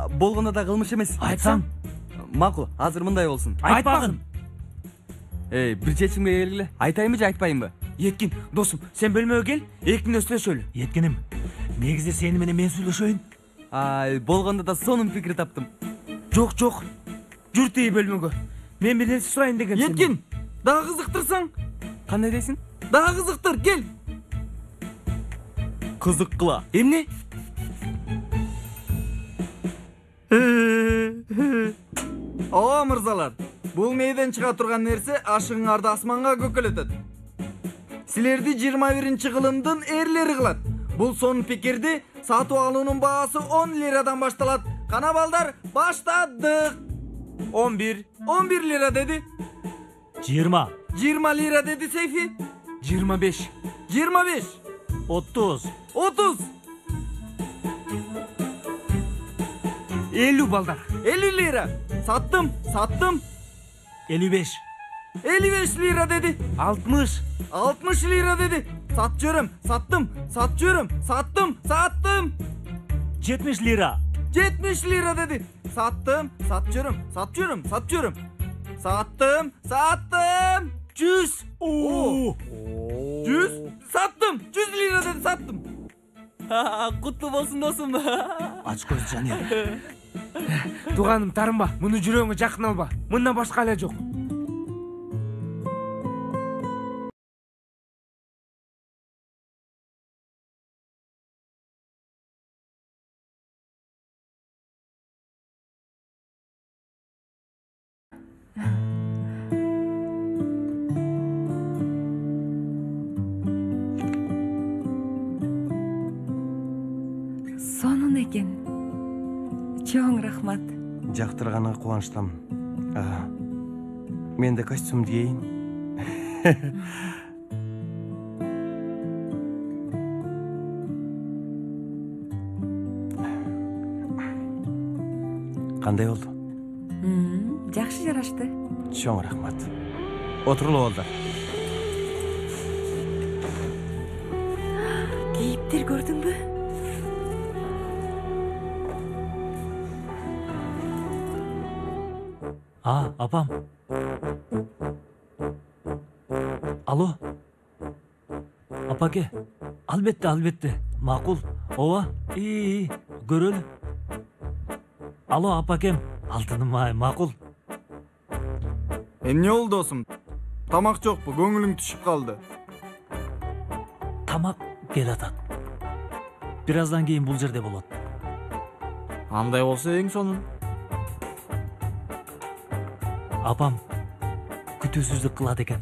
болгондо да кылмыш эмес. Айтсаң. Макул, азыр мындай болсун. Айтпагын. Бир чечимге келгиле. Айтайынбы же айтпайынбы? Еткин, досым, сен бөлмөгө кел, эркиндүү сүйлөшөлү. Еткеним, негизи сени менен мен сүйлөшөйүн. Болгондо да сонун пикир таптым. Жок, жүр тиги бөлмөгө. Мен бир нерсе сурайын деген сен. Еткин, дагы кызыктырсаң? Кандай дейсиң? Дагы кызыктыр, кел. Кызыккыла. Эмне? Ооба мырзалар, бул мейден чыга турган нерсе ашыгыңарды асманга көкөлөтөт. Силерди 21-чи кылымдын эрлери кылат. Бул сонун пикирди сатып алуунун баасы 10 лирадан башталат. Кана балдар, баштадык. 11 лира деди. 20 лира деди Сейфи. 25 30 50 балдар. 50 лира. Саттым. 55 лира деди. 60 лира деди. Сатып жүрөм. Саттым. 70 лира 70 лира деди. Саттым. Сатып жүрөм. Саттым. 100. 100. Саттым. 100 лира деди, саттым. Куттуу болсун досум. Ач көз жане. Туганым, тарынба, муну жүрөгүңө жакын алба. Мындан башка эле жок. Сонун экен. Чоң рахмат. Жактырганга кубанычтамын. Мен да костюм кийейин. Кандай болду? Жакшы жарашты. Чоң рахмат. Отурулу балдар. Кейиптер көрдүңбү? Апам. Алло. Апаке. Албетте. Макул. Ооба. Көрөлү. Алло, апакем. Алтыным ай, макул. Эмне болду досум? Тамак жокпу? Көңүлүң түшүп калды. Тамак келатат. Бир аздан кийин бул жерде болот. Андай болсо эң сонун. Апам күтүүсүздүк кылат экен.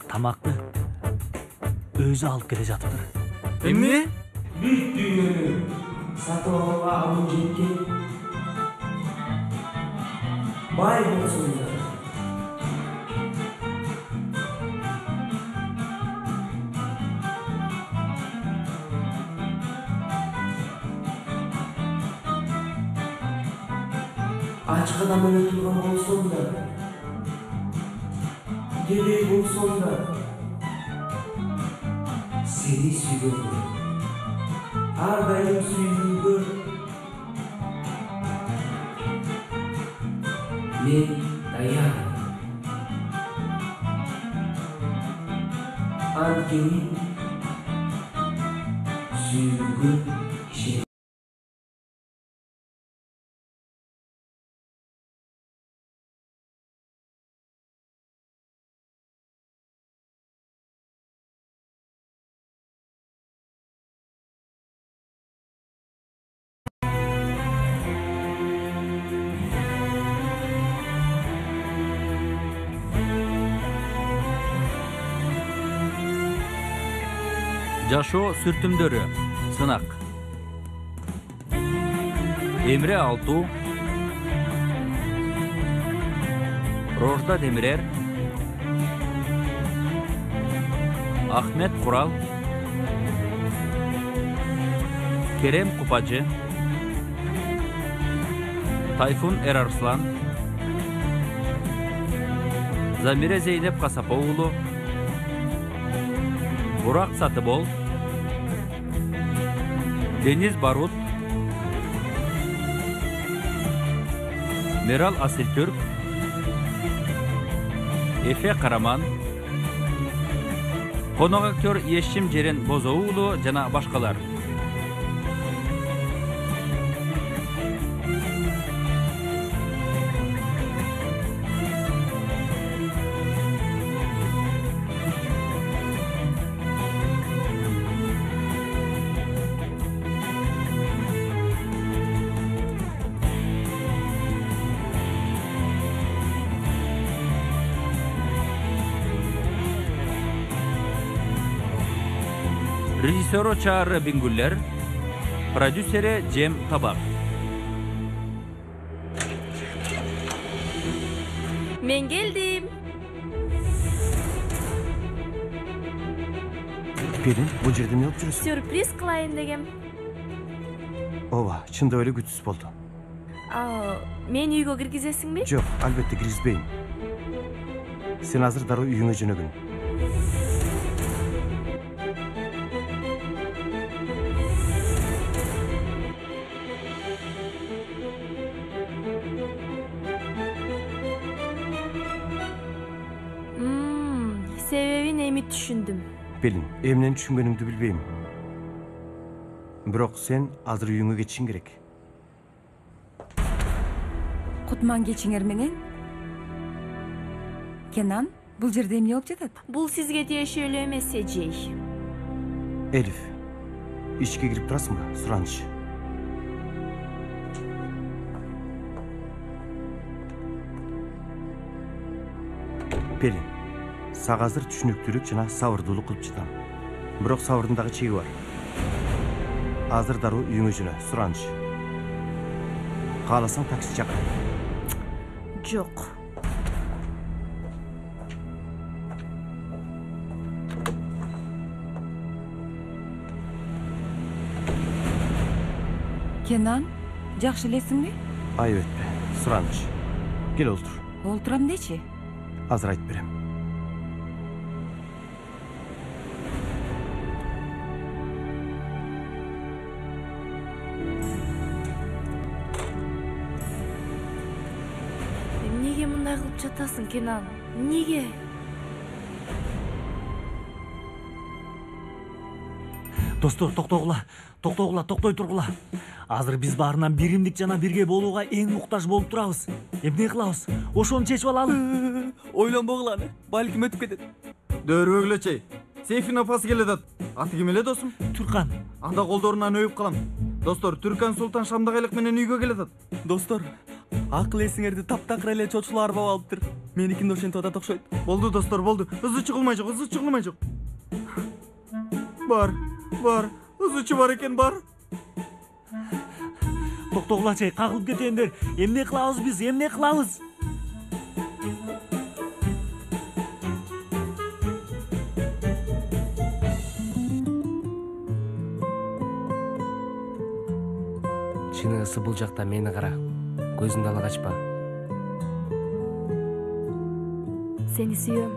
Тамакты өзү алып келе жатыптыр. Эмне? Бүт дүйнөнү сатып алууга алып жеткен бай болсундар. Ачкадан өлө турган болсом да, кедей болсом да, сени сүйгөнгө, ар дайым сүйүүгө мен даяр. Анткени сүйүүгө ишенем. Жашоо сүртүмдөрү сынак. Эмре Алтуу, Рожда Демирер, Ахмет Курал, Керем Купажы, Тайфун Эрарслан, Замире Зейнеп Касапоулу, Бурак Сатыбол, Дениз Барут, Meral Asiltürk, Efe Karaman, konok aktör Yeşim Ceren Bozoğlu jana başkalar. Rejissörü Çağrı Bingüller, prodüseri Cem Tabak. Men geldim. Pelin, bu жерде не olуп жүрөсүң? Sürpriz kılayın degem. Ооба, чында эле күтүс болду. Men үйгө киргизесиңби? Жок, албетте киргизбейм. Сен азыр дароо үйүңө жөнөгүн. Sebebin эми түшүндүм. Pelin, эмнени түшүнгөнүңдү билбейм. Бирок сен азыр үйүңө кетишиң керек. Кутман кечиңер менен. Кенан, бул жерде эмне болуп жатат? Бул сизге тиешелүү эмес, эжей. Элиф, ичке кирип турасыңбы? Сураныч. Pelin, сага азыр түшүнүктүүлүк жана сабырдуулук кылып жатам. Бирок сабырдын дагы чеги бар. Азыр дароо үйүңө жөнө, Сураныч. Кааласаң такси чакыр. Жок. Кенан, жакшы элесиңби? Айбетпе, Сураныч. Кел олтур. Олтурам дечи. Азыр айтып берем. Эмнеге мындай кылып жатасың, Кенан? Эмнеге? Достор, токтогула, токтой тургула. Азыр биз баарынан биримдик жана бирге болууга эң муктаж болуп турабыз. Эмне кылабыз? Ошону чечип алалы. Ойлонбогула, балким өтүп кетет. Дөөрбөгүлө чей. Сейфин апасы келатат. Аты ким эле досум? Туркан. Анда колдорунан өйүп калам. Достор, Түркан Султан Шамдагайлык менен үйгө келатат. Достор, акыл эсиңерди таптакыр эле чочулар арбап алыптыр. Меникин ошентип атат окшойт. Болду достор, болду. Ызы чыгылмай жок. Бар. Ызычы бар экен, бар. Токтогула чей, кагылып кетендер. Эмне кылабыз биз? Эмне кылабыз? Чыныгысы бул жакта мени кара. Көзүңдү ала качпа. Сени сүйөм.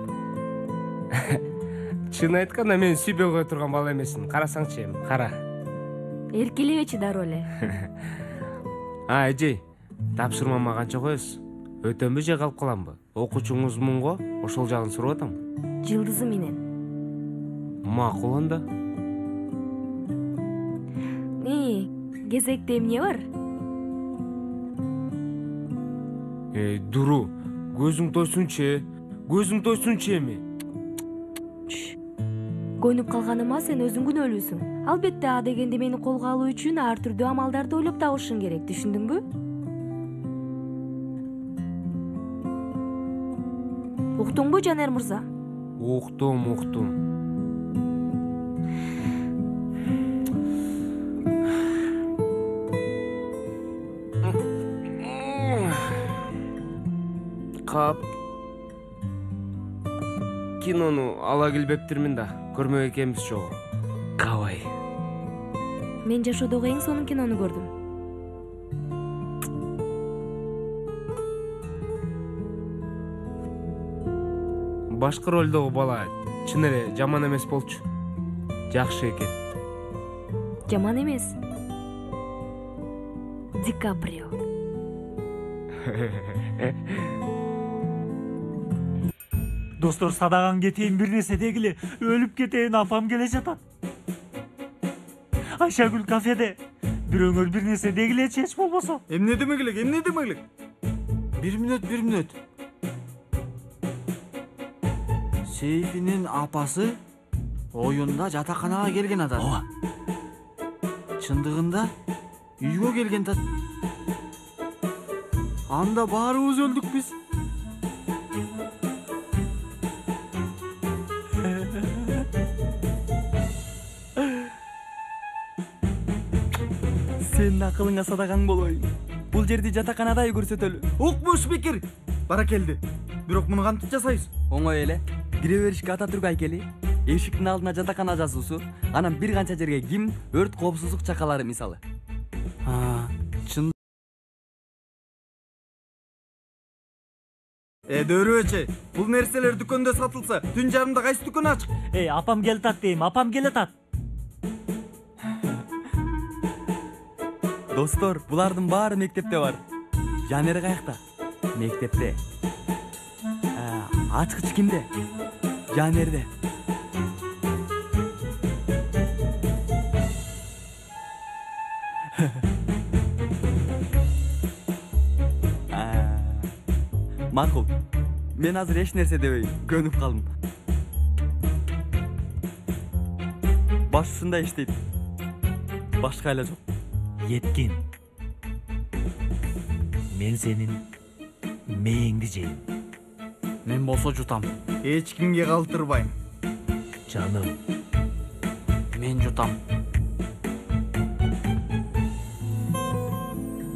Чын айтканда мен сүйбөй кое турган бала эмесмин. Карасаңчы эми, кара. Эркелебечи дароо эле. Эжей, тапшырмама канча коесуз? Өтөмбү же калып каламбы? Окуучуңуз мунго, ошол жагын сурап атам. Жылдызы менен. Макул анда. Кезекте эмне бар? Дуру, көзүң тойсунчу эми. Көйнүп калганыма сен өзүң күнөөлүүсүң. Албетте А дегенде мени колго алуу үчүн ар түрдүү амалдарды ойлоп табышың керек, түшүндүңбү? Уктуңбу, Жанер мырза? Уктум. Кап. Кинону ала келбептирмин да. Көрмөк экенбиз жогу. Кабай. Мен жашоодогу эң сонун кинону көрдүм. Башкы ролдогу бала чын эле жаман эмес болчу. Жакшы экен. Жаман эмес. Ди Каприо. Достор, садаган кетейин бир нерсе дегиле, өлүп кетейин, апам келе жатат. Айшагүл кафеде. Бирөөңөр бир нерсе дегилечи эч болбосо. Эмне демегилек, эмне демегилек? Бир мүнөт. Сейфинин апасы оюнда жатаканага келген адам. Ооба. Чындыгында үйгө келген да. Анда баарыбыз өлдүк биз. Сенин акылыңа садаган болоюн. Бул жерди жатаканадай көрсөтөлү. Укмуш пикир. Баракелди. Бирок муну кантип жасайбыз? Оңой эле. Кире беришке Ататүрк айкели, эшиктин алдына жатакана жазуусу, анан бир канча жерге гимн, өрт коопсуздук чакалары мисалы. Чын. Дөөрүбөчөй, бул нерселер дүкөндө сатылса, түн жарымда кайсы дүкөн ачык? Апам келатат дейм, апам келатат. Достор, булардын баары мектепте бар. Жанер каякта? Мектепте. Ачкыч кимде? Жанерде. Макул. Мен азыр эч нерсе дебейм, көнүп калдым. Баш ушундай иштейт. Башка эле жок. Еткин. Мен сенин мээңди жейм. Мен болсо жутам. Эч кимге калтырбайм. Жаным. Мен жутам.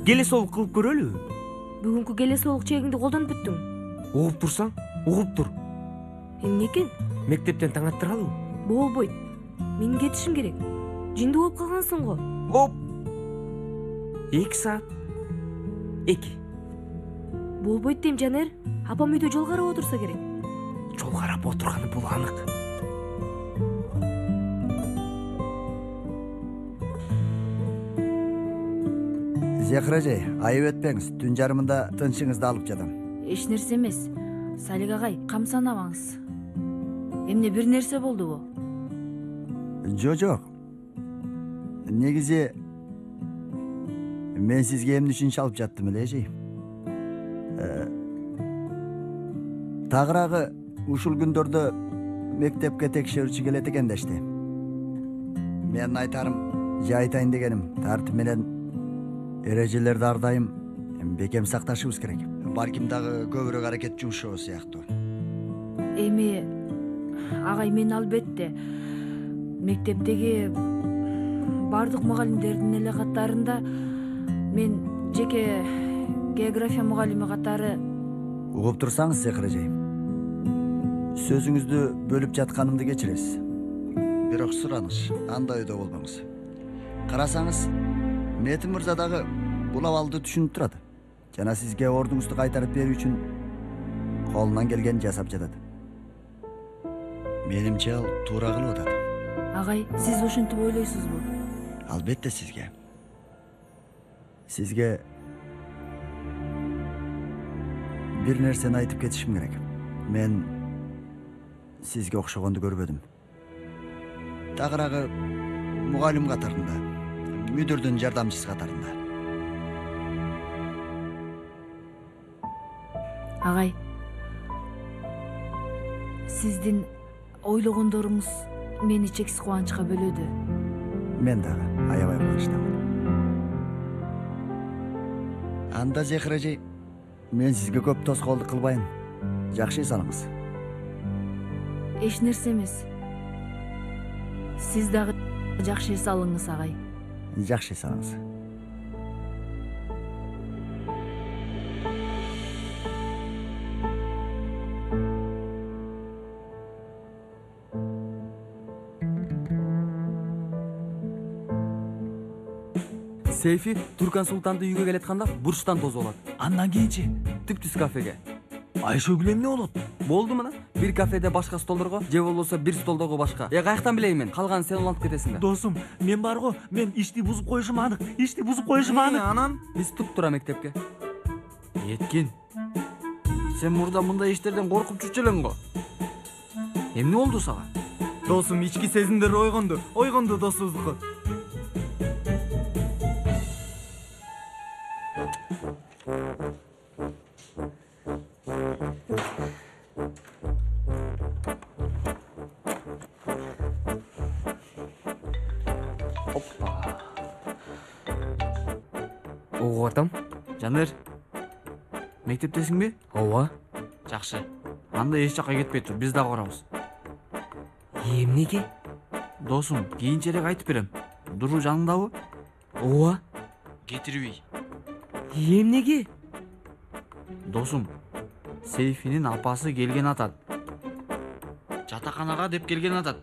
Келе соолук кылып көрөлү. Бүгүнкү келе соолук чегиңди колдонуп бүттүң. Угуп турсаң, угуп тур. Эмне экен? Мектептен таң аттыралыбы? Болбойт. Мен кетишим керек. Жинди болуп калгансың го. Оп. 2 саат. 2. Болбойт дейм, Жанер. Апам үйдө жол карап отурса керек. Жол карап отурганы бул анык. Зехражай, айып этпеңиз. Түн жарымында тынчыңызды алып жатам. Эч нерсе эмес. Салик агай, камсанабаңыз. Эмне бир нерсе болдубу? Жок. Негизи мен сизге эмне үчүн чалып жаттым эле, эжей. Тагыраагы ушул күндөрдө мектепке текшерүүчү келет экен дешти. Мен айтарым, же айтайын дегеним, тартип менен эрежелерди ар дайым бекем сакташыбыз керек. Балким дагы көбүрөөк аракет жумшоо сыяктуу. Эми агай, мен албетте мектептеги бардык мугалимдердин эле катарында мен жеке география мугалими катары. Угуп турсаңыз, Зехражай, сөзүңүздү бөлүп жатканымды кечиресиз. Бирок сураныш, андай ойдо болбоңуз. Карасаңыз, Метин мырза дагы бул абалды түшүнүп турат. Жана сизге ордуңузду кайтарып берүү үчүн колунан келгенин жасап жатат. Менимче ал туура кылып атат. Агай, сиз ошентип ойлойсузбу? Албетте Сизге бир нерсени айтып кетишим керек. Мен сизге окшогонду көрбөдүм. Тагыраагы мугалим катарында, мүдүрдүн жардамчысы катарында. Агай, сиздин ойлогондоруңуз мени чексиз кубанычка бөлөдү. Мен дагы аябай кубанычтамын. Анда Зехражай, мен сизге көп тоскоолдук кылбайын. Жакшы эс алыңыз. Эч нерсе эмес. Сиз дагы жакшы эс алыңыз, агай. Жакшы эс алыңыз. Сейфи Туркан Султанды үйгө келатканда бурчтан тосуп алат. Андан кийинчи Түп-түз кафеге. Айшөгүл эмне болот? Болду мына. Бир кафеде башка столдорго, же болбосо бир столдогу башка. Каяктан билейин мен? Калганын сен улантып кетесиң да. Досум, мен барго, мен ишти бузуп коюшум анык. Ишти бузуп коюшум анык. Анан Биз туп-тура мектепке. Эткин. Сен мурда мындай иштерден коркуп жүрчү элең го. Эмне болду сага? Досум ички сезимдер ойгонду досубуздуку. Угуп атам. Жанер. Мектептесиңби? Ооба. Жакшы. Анда эч жакка кетпей тур, биз дагы барабыз. Эмнеге? Досум, кийинчерээк айтып берем. Дуру жаныңдабы? Ооба. Кетирбей. Эмнеге? Досум, Сейфинин апасы келген атат. Жатаканага деп келген атат.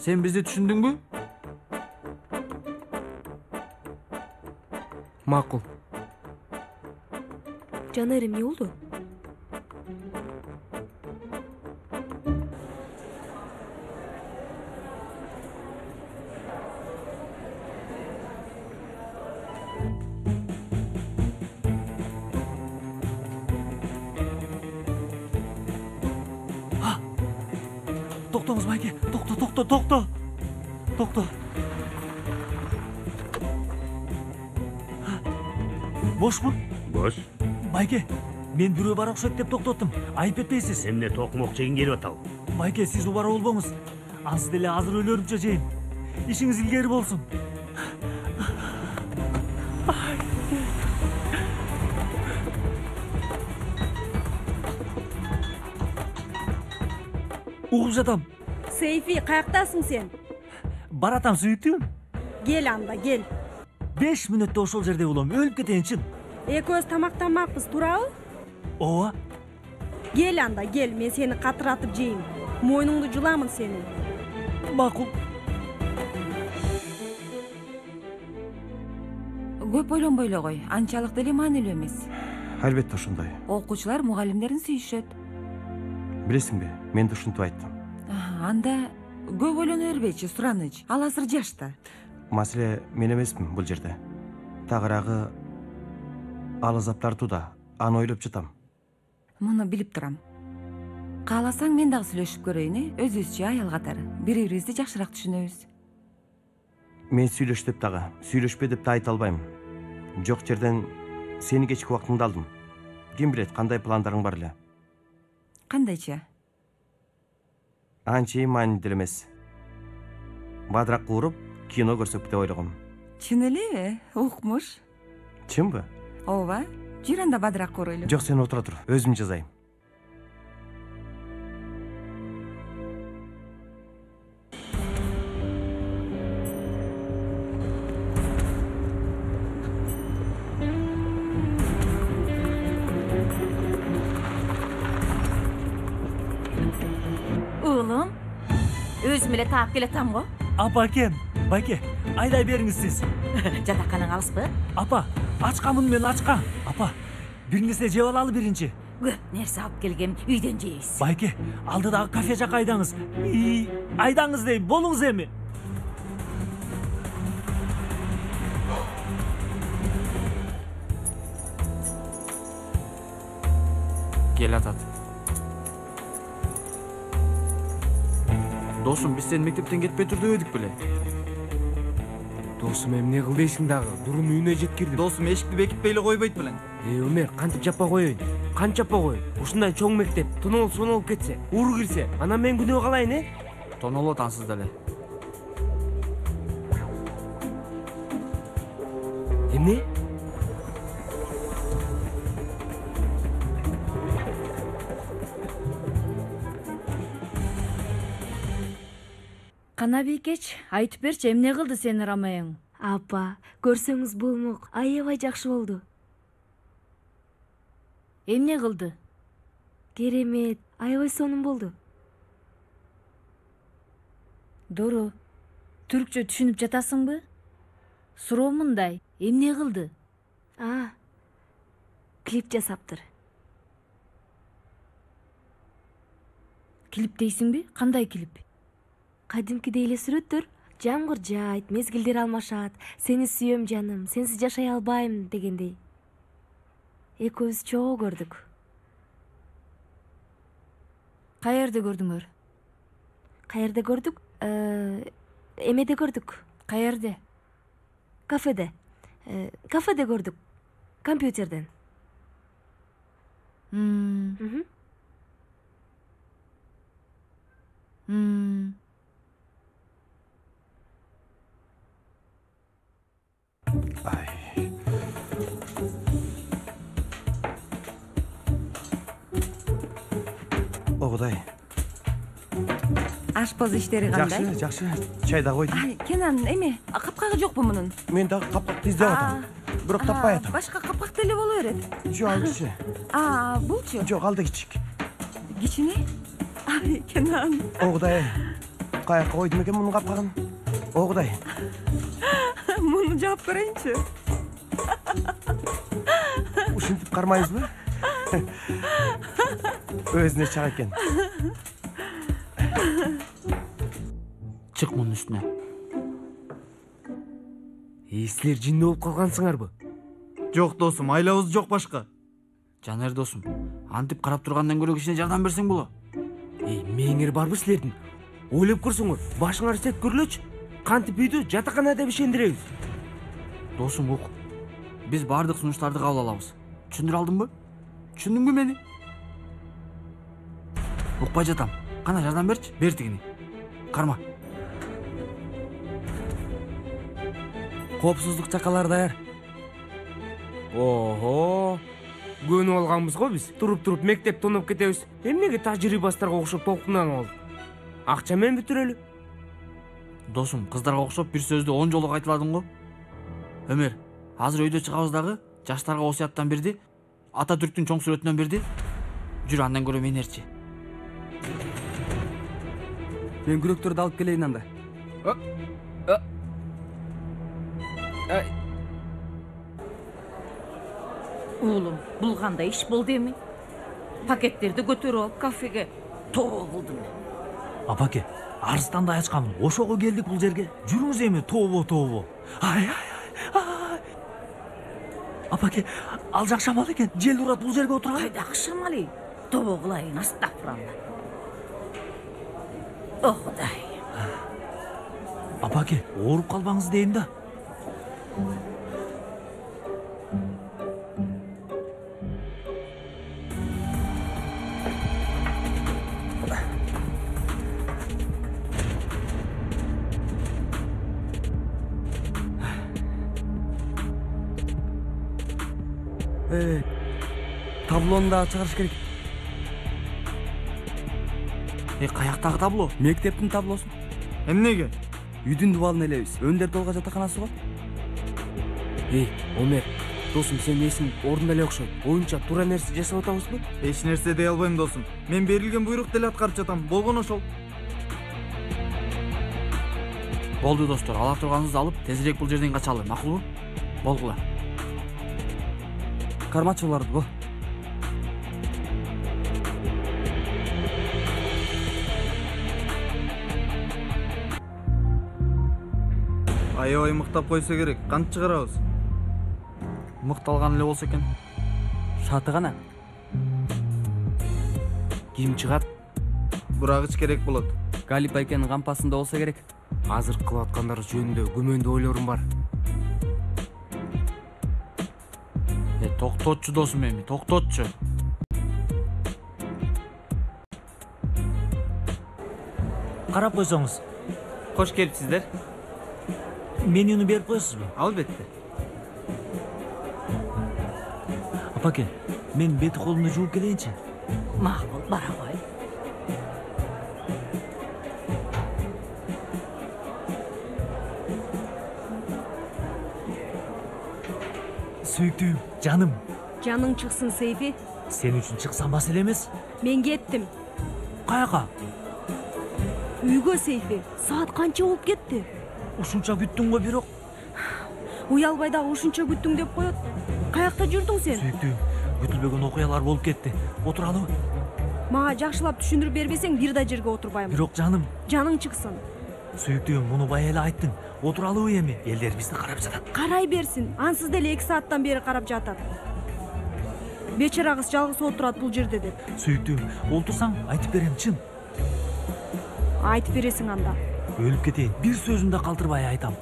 Сен бизди түшүндүңбү? Макул. Жанер, эмне болду? Токтоңуз байке, токто. Бошпу? Бош. Байке, мен бирөө бар окшойт деп токтоттум. Айып этпейсиз? Эмне токмок жегиң келип атабы? Байке, сиз убара болбоңуз. Ансыз деле азыр өлөрүмчө жейин. Ишиңиз илгери болсун. Угуп жатам. Сейфи, каяктасың сен? Баратам сүйүктүүм. Кел анда, кел. 5 мүнөттө ошол жерде болом. Өлүп кетейин чын. Экөөбүз тамактанмакпыз, туурабы? Ооба. Кел анда, кел, мен сени катыратып жейм. Мойнуңду жуламын сени. Макул. Көп ойлонбой эле кой. Анчалык деле маанилүү эмес. Албетте ошондой. Окуучулар мугалимдерин сүйүшөт. Билесиңби, мен да ушинтип айттым. Анда көп ойлоно бербейчи, Сураныч. Ал азыр жашта. Маселе мен эмесмин бул жерде. Тагыраагы ал азап тартууда. Аны ойлоп жатам. Муну билип турам. Кааласаң мен дагы сүйлөшүп көрөйүн, өзүбүзчө аял катары. Бири-бирибизди жакшыраак түшүнөбүз. Мен сүйлөш деп дагы, сүйлөшпө деп да айта албайм. Жок жерден сени кечки убактыңды алдым. Ким билет кандай пландарың бар эле? Кандайча? Анчейин маанилүү деле эмес. Бадырак кууруп, кино көрсөк деп ойлогом. Чын элеби? Укмуш. Чынбы? Ооба. Жүр анда бадырак кууройлу. Жок, сен отура тур, өзүм жазайм. Oğlum, özüm ele taap keletam go. Apa kem, байке, айдай бериңиз сиз. Жатаканаң алыспы? Апа, ачкамын мен ачка. Апа, бир нерсе жеп алалы биринчи. Көп нерсе алып келгем, үйдөн жейбиз. Байке, алдыдагы кафе жака айдаңыз. Айдаңыз дейм, болуңуз эми. Кел атат. Досум, биз сен мектептен кетпей тур деп эдик беле? Досум, эмне кыл дейсиң дагы? Дурун үйүнө жеткирдим. Досум эшикти бекитпей эле койбойт белең. Өмер, кантип жаппай коеюн? Кантип жаппай коеюн? Ушундай чоң мектеп, тонолуп сонолуп кетсе, уру кирсе, анан мен күнөө калайын, Тонолот ансыз деле. Эмне? Канабикеч, айтып берчи, эмне кылды сени Рамаяң? Апа, көрсөңүз болмок, аябай жакшы болду. Эмне кылды? Керемет, аябай сонун болду. Дору, түркчө түшүнүп жатасыңбы? Суроо мындай, эмне кылды? Клип жасаптыр. Клип дейсиңби? Кандай клип? Кадимкидей эле сүрөттөр. Жамгыр жайт, мезгилдер алмашат. Сени сүйөм жаным, сенсиз жашай албайм дегендей. экөөбүз чогуу көрдүк. Каерде көрдүңөр? Каерде көрдүк? Эмеде көрдүк. Каерде? Кафеде. Кафеде көрдүк. Компьютерден. Огудай. Ашпоз иштери кандай? Жакшы. Чай да койдум. Кенан, эме, капкагы жокпу мунун? Мен дагы капкакты издеп атам. Бирок таппай атам. Башка капкак деле боло берет. Жок, ал кичи. Булчу? Жок, ал да кичик. Кичине? Кенан. Огудай. Каяка койдум экен мунун капкагын? Огудай. Муну жаап көрөйүнчү. Ушинтип кармайсызбы? Өзүнө чак экен. Чык мунун үстүнө. Силер жинде болуп калгансыңарбы? Жок досум, айлабыз жок башка. Жанер досум, антип карап тургандан көрө кишине жардам берсең боло. Мээңер барбы силердин? Ойлоп көрсөңөр, башыңар сет көрүлөчү. Кантип үйдү жатаканада бишендиребиз. Досум ук. Биз бардык сунуштарды кабыл алабыз. Түшүндүрө алдыңбы? Түшүндүңбү мени? Укпай жатам. Кана жардам берчи, бер тигини. Карма. Коопсуздук чакалары даяр. Ого! Көнүп алганбыз го биз. Туруп мектеп тонуп кетебиз. Эмнеге тажрыйбастарга окшоп толкунанып алдык? Акча менен бүтүрөлү. Досум, кыздарга окшоп бир сөздү 10 жолу кайталадың го. Өмөр, азыр өйдө чыгабыз дагы, жаштарга осуяттан берди, Ататүрктүн чоң сүрөтүнөн берди. Жүр андан көрө мени эрчи. Мен күрөктөрдү алып келейин анда. Уулум, бул кандай иш болду эми? Пакеттерди көтөрүп алып кафеге тоо кылдым. Апаке, Арыстанды ачканмын. Ошого келдик бул жерге. Жүрүңүз эми, тобо. Ай. Апаке, ал жак шамал экен. Жел урат бул жерге отурган. Кайдакы шамали? Тобо кылайын, астагфиралла. О Кудай. Апаке, ооруп калбаңыз дейм да. Таблону да чыгарыш керек. Каяктагы табло? Мектептин таблосу. Эмнеге? Үйдүн дубалын элебиз. Өндөр толга жатаканасы го. Омер, досум, сен эсиң ордунда эле окшойт. Оюнча туура нерсе жасап атабызбы? Эч нерсе дей албайм досум. Мен берилген буйрук деле аткарып жатам. Болгон ошол. Болду достор, ала турганыңызды алып, тезирээк бул жерден качалы, макулбу? Болгула. Кармачы буларды го. Аябай мыктап койсо керек. Кантип чыгарабыз? Мыкталган эле болсо экен. Шаты гана. Ким чыгат? Бурагыч керек болот. Галип байкенин кампасында болсо керек. Азыр кылып аткандар жөнүндө күмөндүү ойлорум бар. Токтотчу досум эми, токтотчу. Карап койсоңуз. Кош келипсиздер. Менюну берип коесузбу? Албетте. Апаке, мен бети колумду жууп келейинчи. Макул, бара кой. Сүйүктүүм, жаным. Жаның чыксын, Сейфи. Сен үчүн чыксам маселе эмес. Мен кеттим. Каяка? Үйгө, Сейфи. Саат канча болуп кетти? Ушунча күттүң го бирок. Уялбай дагы ушунча күттүң деп коет. Каякта жүрдүң сен? Сүйүктүүм, күтүлбөгөн окуялар болуп кетти. Отуралыбы? Мага жакшылап түшүндүрүп бербесең бир да жерге отурбайм. Бирок жаным. Жаның чыксын. Сүйүктүүм, муну бая эле айттың. Отуралыбы эми? Элдер бизди карап жатат. Карай берсин. Ансыз деле 2 сааттан бери карап жатат. Бечара кыз жалгыз отурат бул жерде деп. Сүйүктүүм, олтурсаң айтып берем, чын. Айтып бересиң анда. Өлүп кетейин, бир сөзүмдү калтырбай айтам.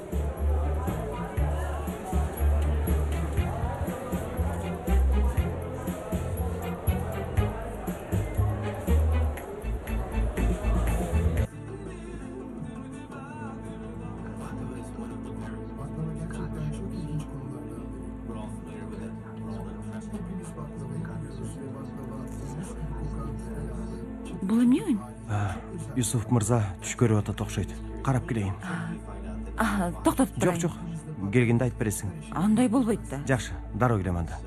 Бул эмне үн? Юсуф мырза түш көрүп атат окшойт. Карап келейин. Токтотуп турайын. Жок, келгенде айтып бересиң. Андай болбойт да. Жакшы, дароо келем анда.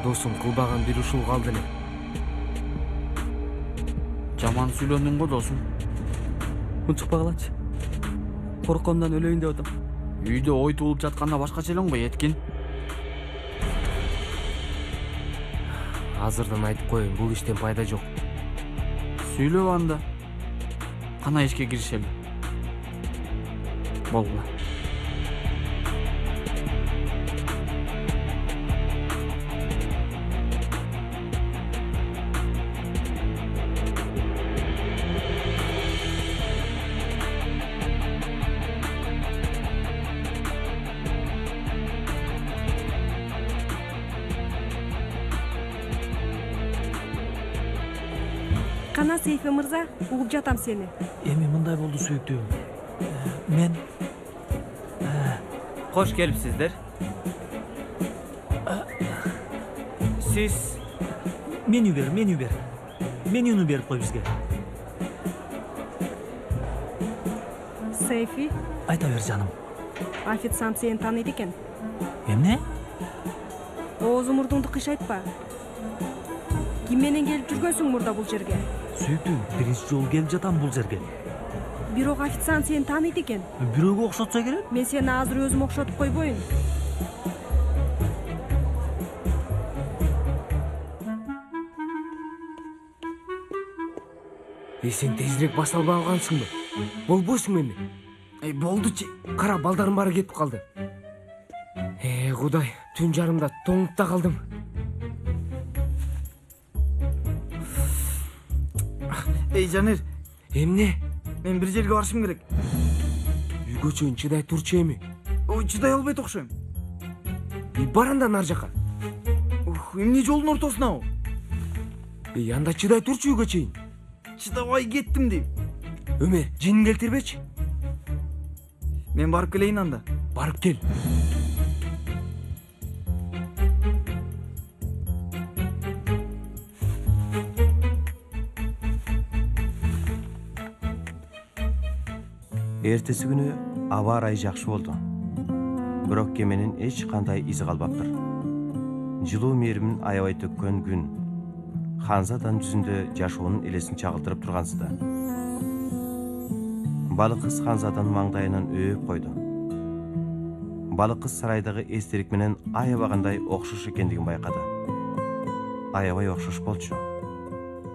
Досум кылбаган бир ушул калды эле. Жаман сүйлөндүң го досум. Унчукпагылачы. Корккомдон өлөйүн деп атам. Үйдө ой туулуп жатканда башкача элең го, Еткин. Азырдан айтып коеюн, бул иштен пайда жок. Сүйлөп анда. Кана ишке киришели. Болгула. Кана Сейфи мырза, угуп жатам сени. Эми мындай болду сүйүктүүм. Мен Кош келипсиздер. Сиз меню бер. Менюну берип кой бизге. Сейфи, Айта бер жаным. официант сени тааныйт экен. Эмне? Оозу мурдуңду кыйшайтпа. Ким менен келип жүргөнсүң мурда бул жерге? Сүйүктүүм, биринчи жолу келип жатам бул жерге. Бирок официант сени тааныйт экен. Бирөөгө окшотсо керек? Мен сени азыр өзүм окшотуп койбойм. Сен тезирээк баса албай калгансыңбы? Болбойсуңбу эми? Болдучу. Кара, балдарым баары кетип калды. Кудай, түн жарымда тоңуп да калдым. Жанер, Эмне? мен бир жерге барышым керек. Үйгө чейин чыдай турчу эми. Ой, чыдай албайт окшойм. Бар анда нар жака. Эмне жолдун ортосуна о? Анда чыдай турчу үйгө чейин. Чыдабай кеттим дейм. Өмөр, жинин келтирбечи. Мен барып келейин анда. Барып кел. Эртеси күнү аба ырайы жакшы болду. Бирок кеменин эч кандай изи калбаптыр. Жылуу мээримин аябай төккөн күн. Ханзадан жүзүндө жашоонун элесин чагылдырып тургансыда. Балык кыз Ханзадан маңдайынан өөп койду. Балык кыз сарайдагы эстелик менен аябагандай окшош экендигин байкады. Аябай окшош болчу.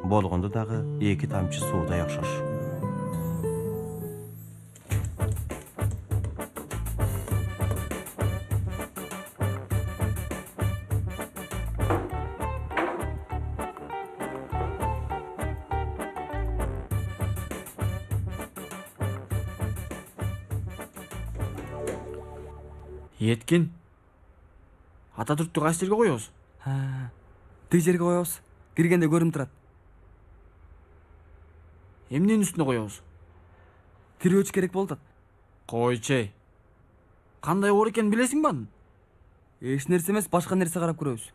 Болгондо дагы эки тамчы суудай окшош. Еткин. Ататүрктү кайсы жерге коебуз? Тиг жерге коебуз. Киргенде көрүнүп турат. Эмненин үстүнө коебуз? Тирөөч керек болду. Койчу. Кандай оор экенин билесиңби анын? Эч нерсе эмес, башка нерсе карап көрөбүз.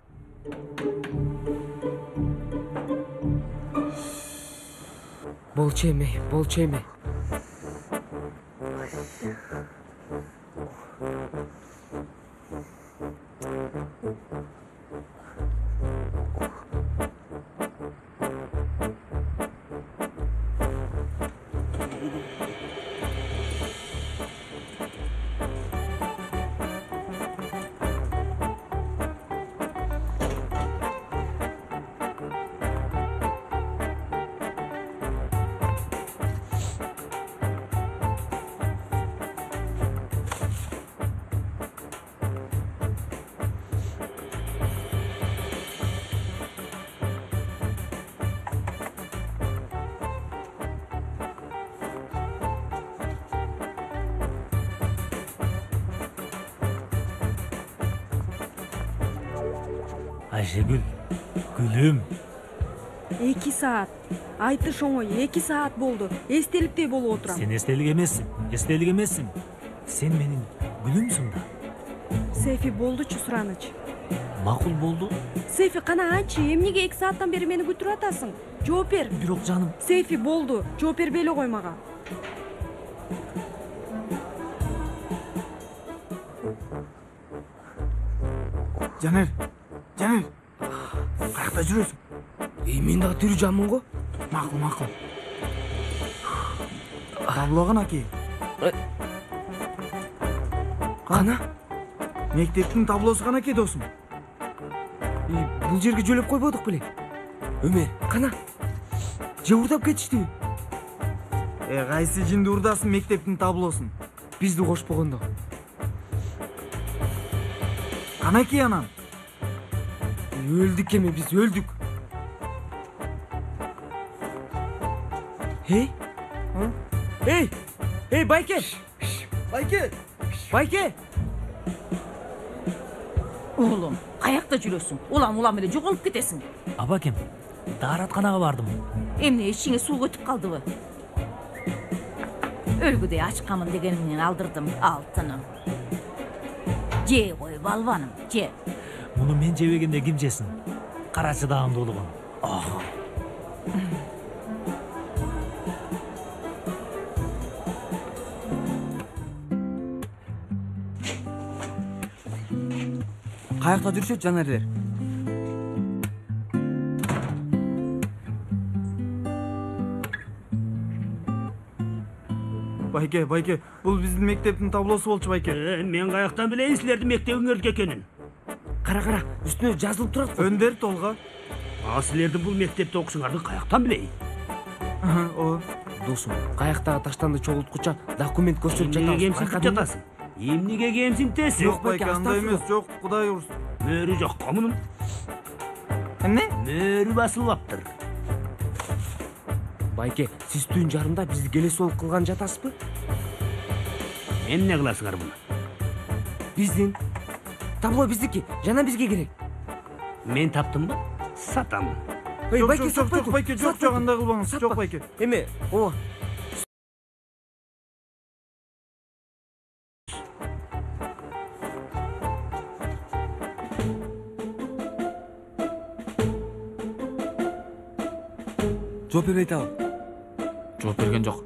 Болчу эми. Айшегүл, гүлүм. 2 саат. Айтыш оңой, 2 саат болду. Эстеликтей болуп отурам. Сен эстелик эмессиң. Сен менин гүлүмсүң да. Сейфи болдучу Сураныч. Макул болду. Сейфи кана анчы, эмнеге 2 сааттан бери мени күтүрүп атасың? Жооп бер. Бирок жаным, Сейфи болду. Жооп бербей эле кой мага. Жанер, каякта жүрөсүң? Мен дагы тирүү жанмын го. Макул. Табло канаки? Кана? Мектептин таблосу канаки досум? Бул жерге жөлөп койбодук беле? Өмер, кана? Же урдап кетиштиби? Кайсы жинди урдасың мектептин таблосун? Бизди кошпогондо. Канаки анан? Өлдүк эме, биз өлдүк. Эй, Байке! Байке! Oğlum, kayakta жүрөсүң. Улам эле жоголуп кетесиң. абакем, дааратканага бардым. Эмне ичиңе суу өтүп калдыбы? Өлгүдөй ачкамын дегениңден алдырдым алтыным. Же кой балбаным, же. Муну мен жебегенде ким жесин? Кара чыдаамдуулугум. Каякта жүрүшөт жанарлар? Байке, бул биздин мектептин таблосу болчу Байке. Мен каяктан билейин силердин мектебиңердики экенин? Кара, үстүнө жазылып турат. Өндөр толга. Силердин бул мектепте окушуңарды каяктан билейин? Досум, каяктагы таштанды чогулткуча документ көрсөтүп жатасың. Эмнеге кемсиңтесиң? Жок Байке, андай эмес. Жок, Кудай урsun. Мөрү жокко мунун. Эмне? Мөрү басылыптыр. Байке, сиз түн жарымда бизди келесолук кылган жатасызбы? Эмне кыласыңар буну? Биздин табло биздики, жана бизге керек. Мен таптымбы? Сатамын. Жок, Байке, жок, андай кылбаңыз. Жок, Байке. Эме, ооба. Жооп бербей атабы? Жооп берген жок.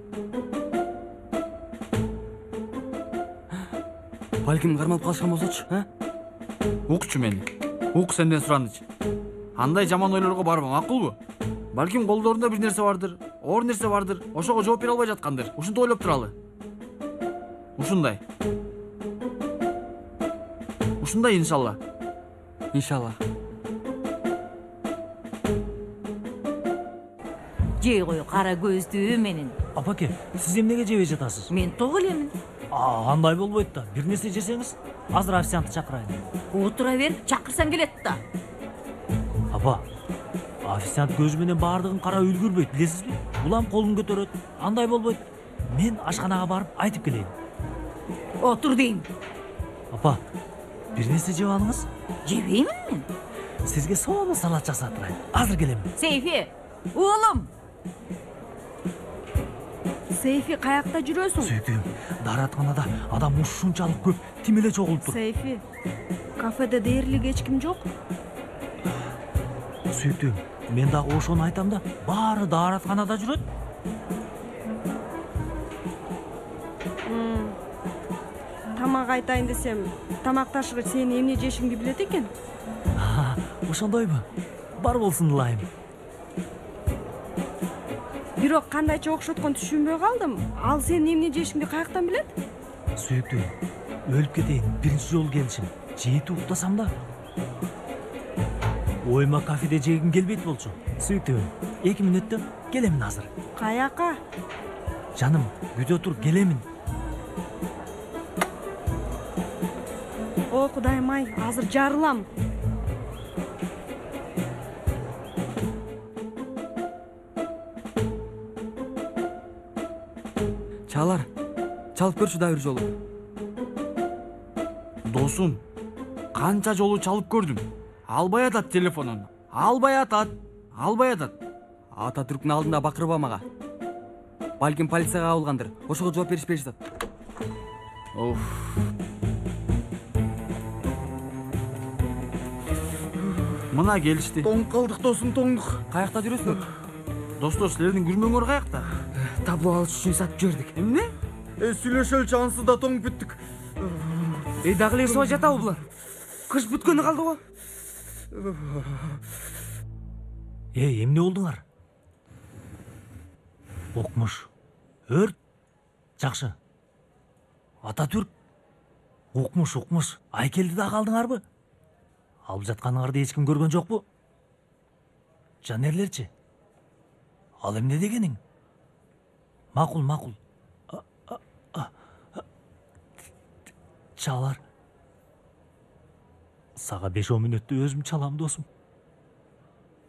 Балким кармалып калышкан болсочу, Укчу мени. Ук сенден Сураныч. Андай жаман ойлорго барбаң, макулбу? Балким колдорунда бир нерсе бардыр, оор нерсе бардыр. Ошого жооп бере албай жаткандыр. Ушинтип ойлоп туралы. Ушундай, иншалла. Иншалла. Же кой кара көздүү менин. Апаке, сиз эмнеге жебей жатасыз? Мен ток элемин. Андай болбойт да. Бир нерсе жесеңиз, азыр официантты чакырайын. Отура бер, чакырсаң келет да. Апа, официант көзү менен баардыгын карап үлгүрбөйт, билесизби? Улам колун көтөрөт. Андай болбойт. Мен ашканага барып айтып келейин. Отур дейм. Апа, бир нерсе жеп алыңыз. Жебеймин мен. Сизге соолу салат жасатырайын. Азыр келем. Сейфи, уулум. Сейфи каякта жүрөсүң? Сүйүктүм, дааратканада адам ушунчалык көп тим эле чогулуптур. Сейфи, кафеде дээрлик эч ким жок? Сүйүктүм, мен дагы ошону айтам да, баары дааратканада жүрөт. Тамак айтайын десем, тамакташыгыч сени эмне жешиңди билет экен. Ошондойбу? Бар болсун ылайым. Бирок кандайча окшоткон түшүнбөй калдым. Ал сенин эмне жешиңди каяктан билет? Сүйүктүм, өлүп кетейин, биринчи жолу келишим. Жейти уктасам да. Ойма кафеде жегим келбейт болчу. Сүйүктүм, 2 мүнөттөн келемин азыр. Каяка? Жаным, күтө тур, келемин. О, Кудайым ай, азыр жарылам. Чалар, чалып көрчү да бир жолу. Досум, канча жолу чалып көрдүм. Албай атат телефонун. Албай атат. Ататүрктүн алдында бакырба мага. Балким полицияга кабылгандыр. Ошого жооп беришпей жатат. Мына келишти. Тоңуп калдык досум, тоңдук. Каякта жүрөсүң? Достор, силердин күрмөңөр каякта? Табло алыш үчүн сатып жибердик. Эмне? Сүйлөшөлчү, ансыз да тоңуп бүттүк. Дагы эле суга жатабы булар? Кыш бүткөнү калды го. Эмне болдуңар? Окмуш. Өрт? Жакшы. Ататүрк? Окмуш. Айкелди да калдыңарбы? Алып жатканыңарды эч ким көргөн жокпу? Жанерлерчи? Ал эмне дегениң? Макул. Чалар. Сага 5-10 мүнөттө өзүм чалам, досум.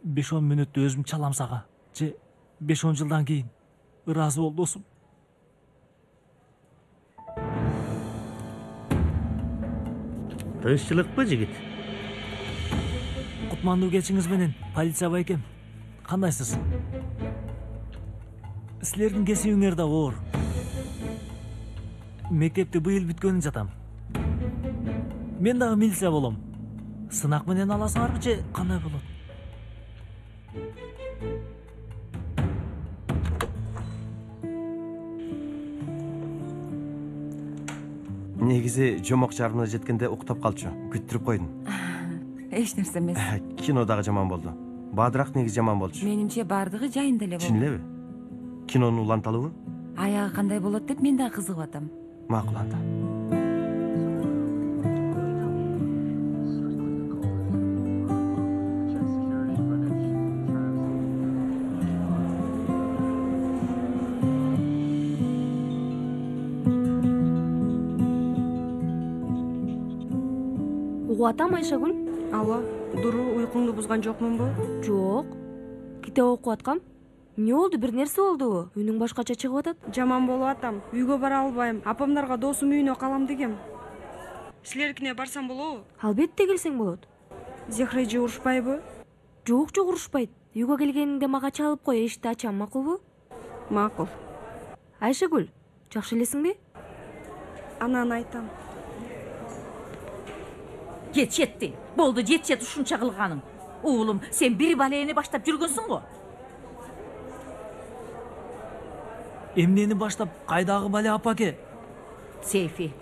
5-10 мүнөттө өзүм чалам сага. Же 5-10 жылдан кийин. Ыраазы бол, досум. Тынччылыкпы, жигит? Кутмандуу кечиңиз менен полиция байкем. Кандайсыз? Силердин кесибиңер да оор. Мектепти быйыл бүткөнүн жатам. Мен дагы милиция болом. Сынак менен аласыңарбы же кандай болот? Негизи жомок жарымына жеткенде уктап калчу. Күттүрүп койдум. Эч нерсе эмес. Кино дагы жаман болду. Баадыраак негизи жаман болчу. Менимче бардыгы жайында эле болду. Чын элеби? Кинонун уланталыбы? Аягы кандай болот деп мен дагы кызыгып атам. Макул анда. Угуп атам, Айшагүл? Алло, дуру уйкуңду бузган жокмунбу? Жок. Китеп окуп аткам. Эмне болду? Бир нерсе болдубу? Үнүң башкача чыгып атат. Жаман болуп атам. Үйгө бара албайм. Апамдарга досум үйүнө калам дегем. Силердикине барсам болобу? Албетте келсең болот. Зехра эже урушпайбы? Жок, урушпайт. Үйгө келгениңде мага чалып кой, эшикти ачам, макулбу? Макул. Айшагүл, жакшы элесиңби? Анан айтам. Жетти. Болду, жетет ушунча кылганың. Уулум, сен бир балени баштап жүргөнсүң го. Эмнени баштап, кайдагы бале, апаке? Сейфи,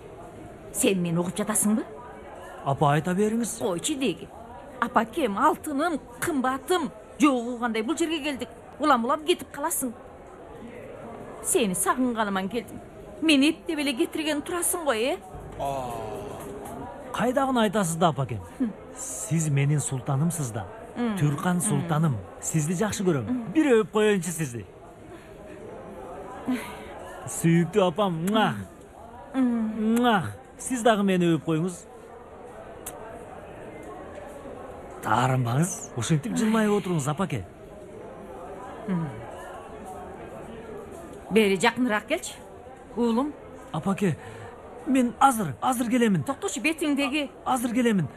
сен мени угуп жатасыңбы? Апа, айта бериңиз. Койчу деги. Апакем, алтыным, кымбатым. Жогу кандай бул жерге келдик. Улам кетип каласың. Сени сагынганыман келдим. Мени эптеп эле кетирген турасың го, Кайдагыны айтасыз да, апакем? Сиз менин султанымсыз да. Түркан султаным. Сизди жакшы көрөм. Бир өп коеюнчу сизди. Сүйүктүү апам. Сиз дагы мени өп коюңуз. Таарынбаңыз. Ошентип жылмайып отуруңуз, апаке. Бери жакыныраак келчи. Уулум. Апаке, мен азыр келемин. Токточу, бетиңдеги. Азыр келемин.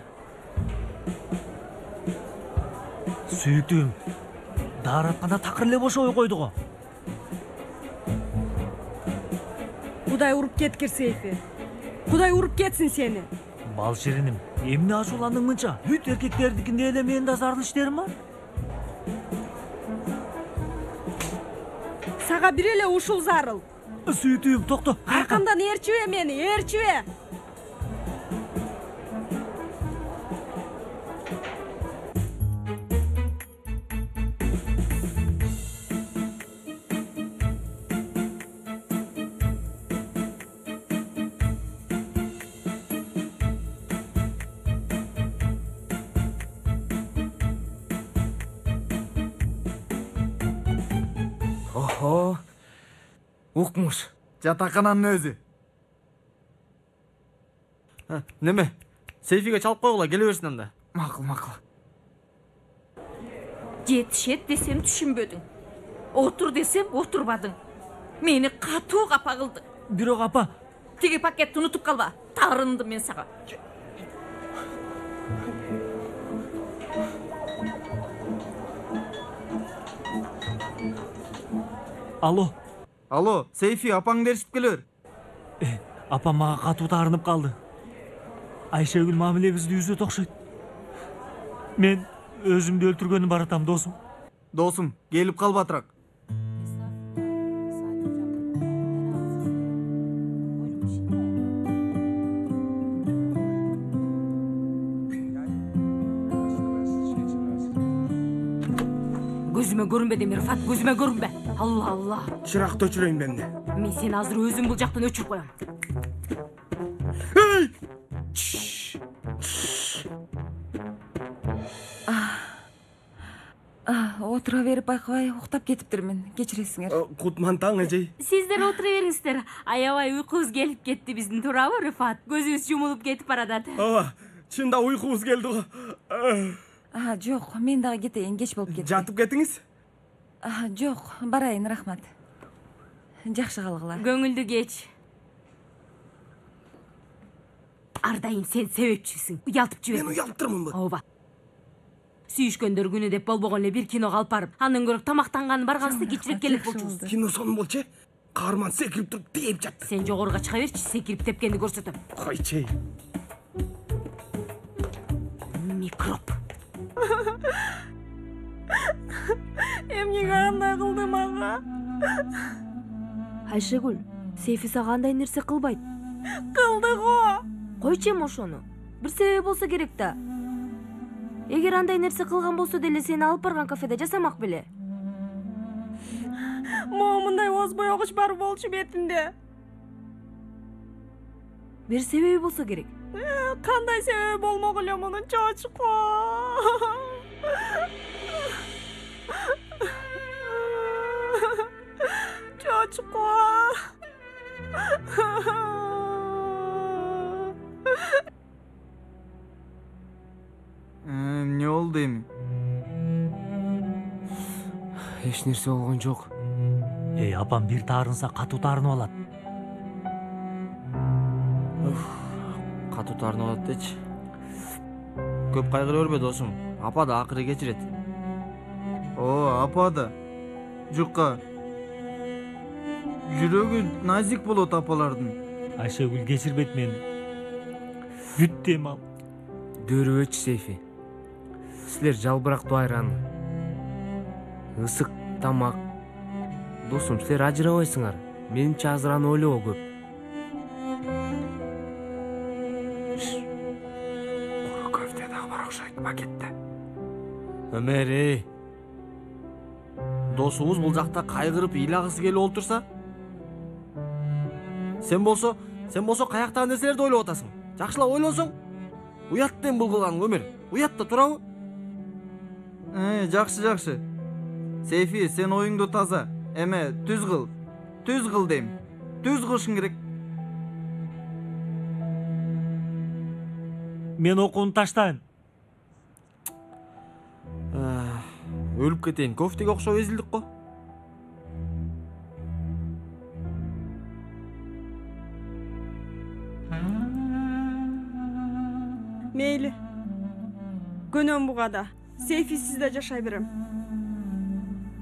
Сүйүктүүм, daarатканда такыр эле бошобой койду го. Кудай уруп кеткир, Сейфи. Кудай уруп кетсин сени. Бал шириним, эмне ачууландың мынча? Бүт эркектердикинде эле менин да зардыл иштерим бар. Сага бир эле ушул зарыл. Сүйүктүүм, токто. Аркамдан ээрчибе мени, ээрчибе. Охо. Укмуш. Жатакананын өзү. Неме? Сейфиге чалып койгула, келе берсин анда. Макул. Жетишет десем түшүнбөдүң. Отур десем отурбадың. Мени катуу капа кылдың. Бирок апа, Тиги пакетти унутуп калба. Тарындым мен сага. Алло, Сейфи, апаң беришип келер. Апам мага катуу таарынып калды. Айшегүл мамилебизди үзөт окшойт. Мен өзүмдү өлтүргөнү баратам, досум. Досум, келип кал батыраак. Көзүмө көрүнбө Демир, Рифат, көзүмө көрүнбө. Алла. Чыракты өчүрөйүн мен де. Мен сени азыр өзүм бул жактан өчүрүп коем. Отура берип байкабай уктап кетиптирмин. Кечиресиңер. Кутман таң эжей. Сиздер отура бериңиздер. Аябай уйкубуз келип кетти биздин, туурабы, Рифат? Көзүбүз жумулуп кетип баратат. Ооба, чында уйкубуз келди го. Жок, мен дагы кетейин, кеч болуп кетти. Жатып кетиңиз? Жок, барайын, рахмат. Жакшы калгыла. Көңүлдү кеч. Ар дайым сен себепчисиң. Уялтып жибер. Мен уялттырмынбы? Ооба. Сүйүшкөндөр күнү деп болбогон эле бир киного алып барып, андан көрөк тамактанганын барганыбызды кечирээк келип болчубуз. Кино сонун болчу. Каарман секирип туруп тээп жатты. Сен жогоруга чыга берчи, секирип тепкенди көрсөтөм. Койчу. Микроб. Эмнеге андай кылдым ага? Айшегүл, Сейфи сага андай нерсе кылбайт. Кылды го. Койчу эми ошону. Бир себеби болсо керек да. Эгер андай нерсе кылган болсо деле сени алып барган кафеде жасамак беле. Момундай озбой огуч бар болчу бетинде. Бир себеби болсо керек. Кандай себеби болмок эле мунун, чочко. Чочко. Эмне болду эми? Эч нерсе болгон жок. Апам бир таарынса катуу таарынып алат. Катуу таарынып алат дечи. Көп кайгыра бербе, досум. Апа да акыры кечирет. Апа да. Жукка. Жүрөгү назик болот апалардын. Айшегүл кечирбейт мени. Бүттү эми ал. Дөрүбөчү Сейфи. Силер жалбырактуу айран. Ысык тамак. Досум, силер ажырабайсыңар. Менимче азыр аны ойлогоо көп. Куру көфтө дагы бар окшойт пакетте. Өмер, досубуз бул жакта кайгырып ыйлагысы келип олтурса, сен болсо каяктагы нерселерди ойлоп атасың. Жакшылап ойлонсоң, уят дейм бул кылганың, Өмер. Уят да турабы? Жакшы. Сейфи, сен оюңду таза. Эме, түз кыл дейм. Түз кылышың керек. Мен окууну таштайм. Өлүп кетейин, кофтеге окшоп эзилдик го. Мейли. Көнөм бугада. Сейфи сизде жашай берем.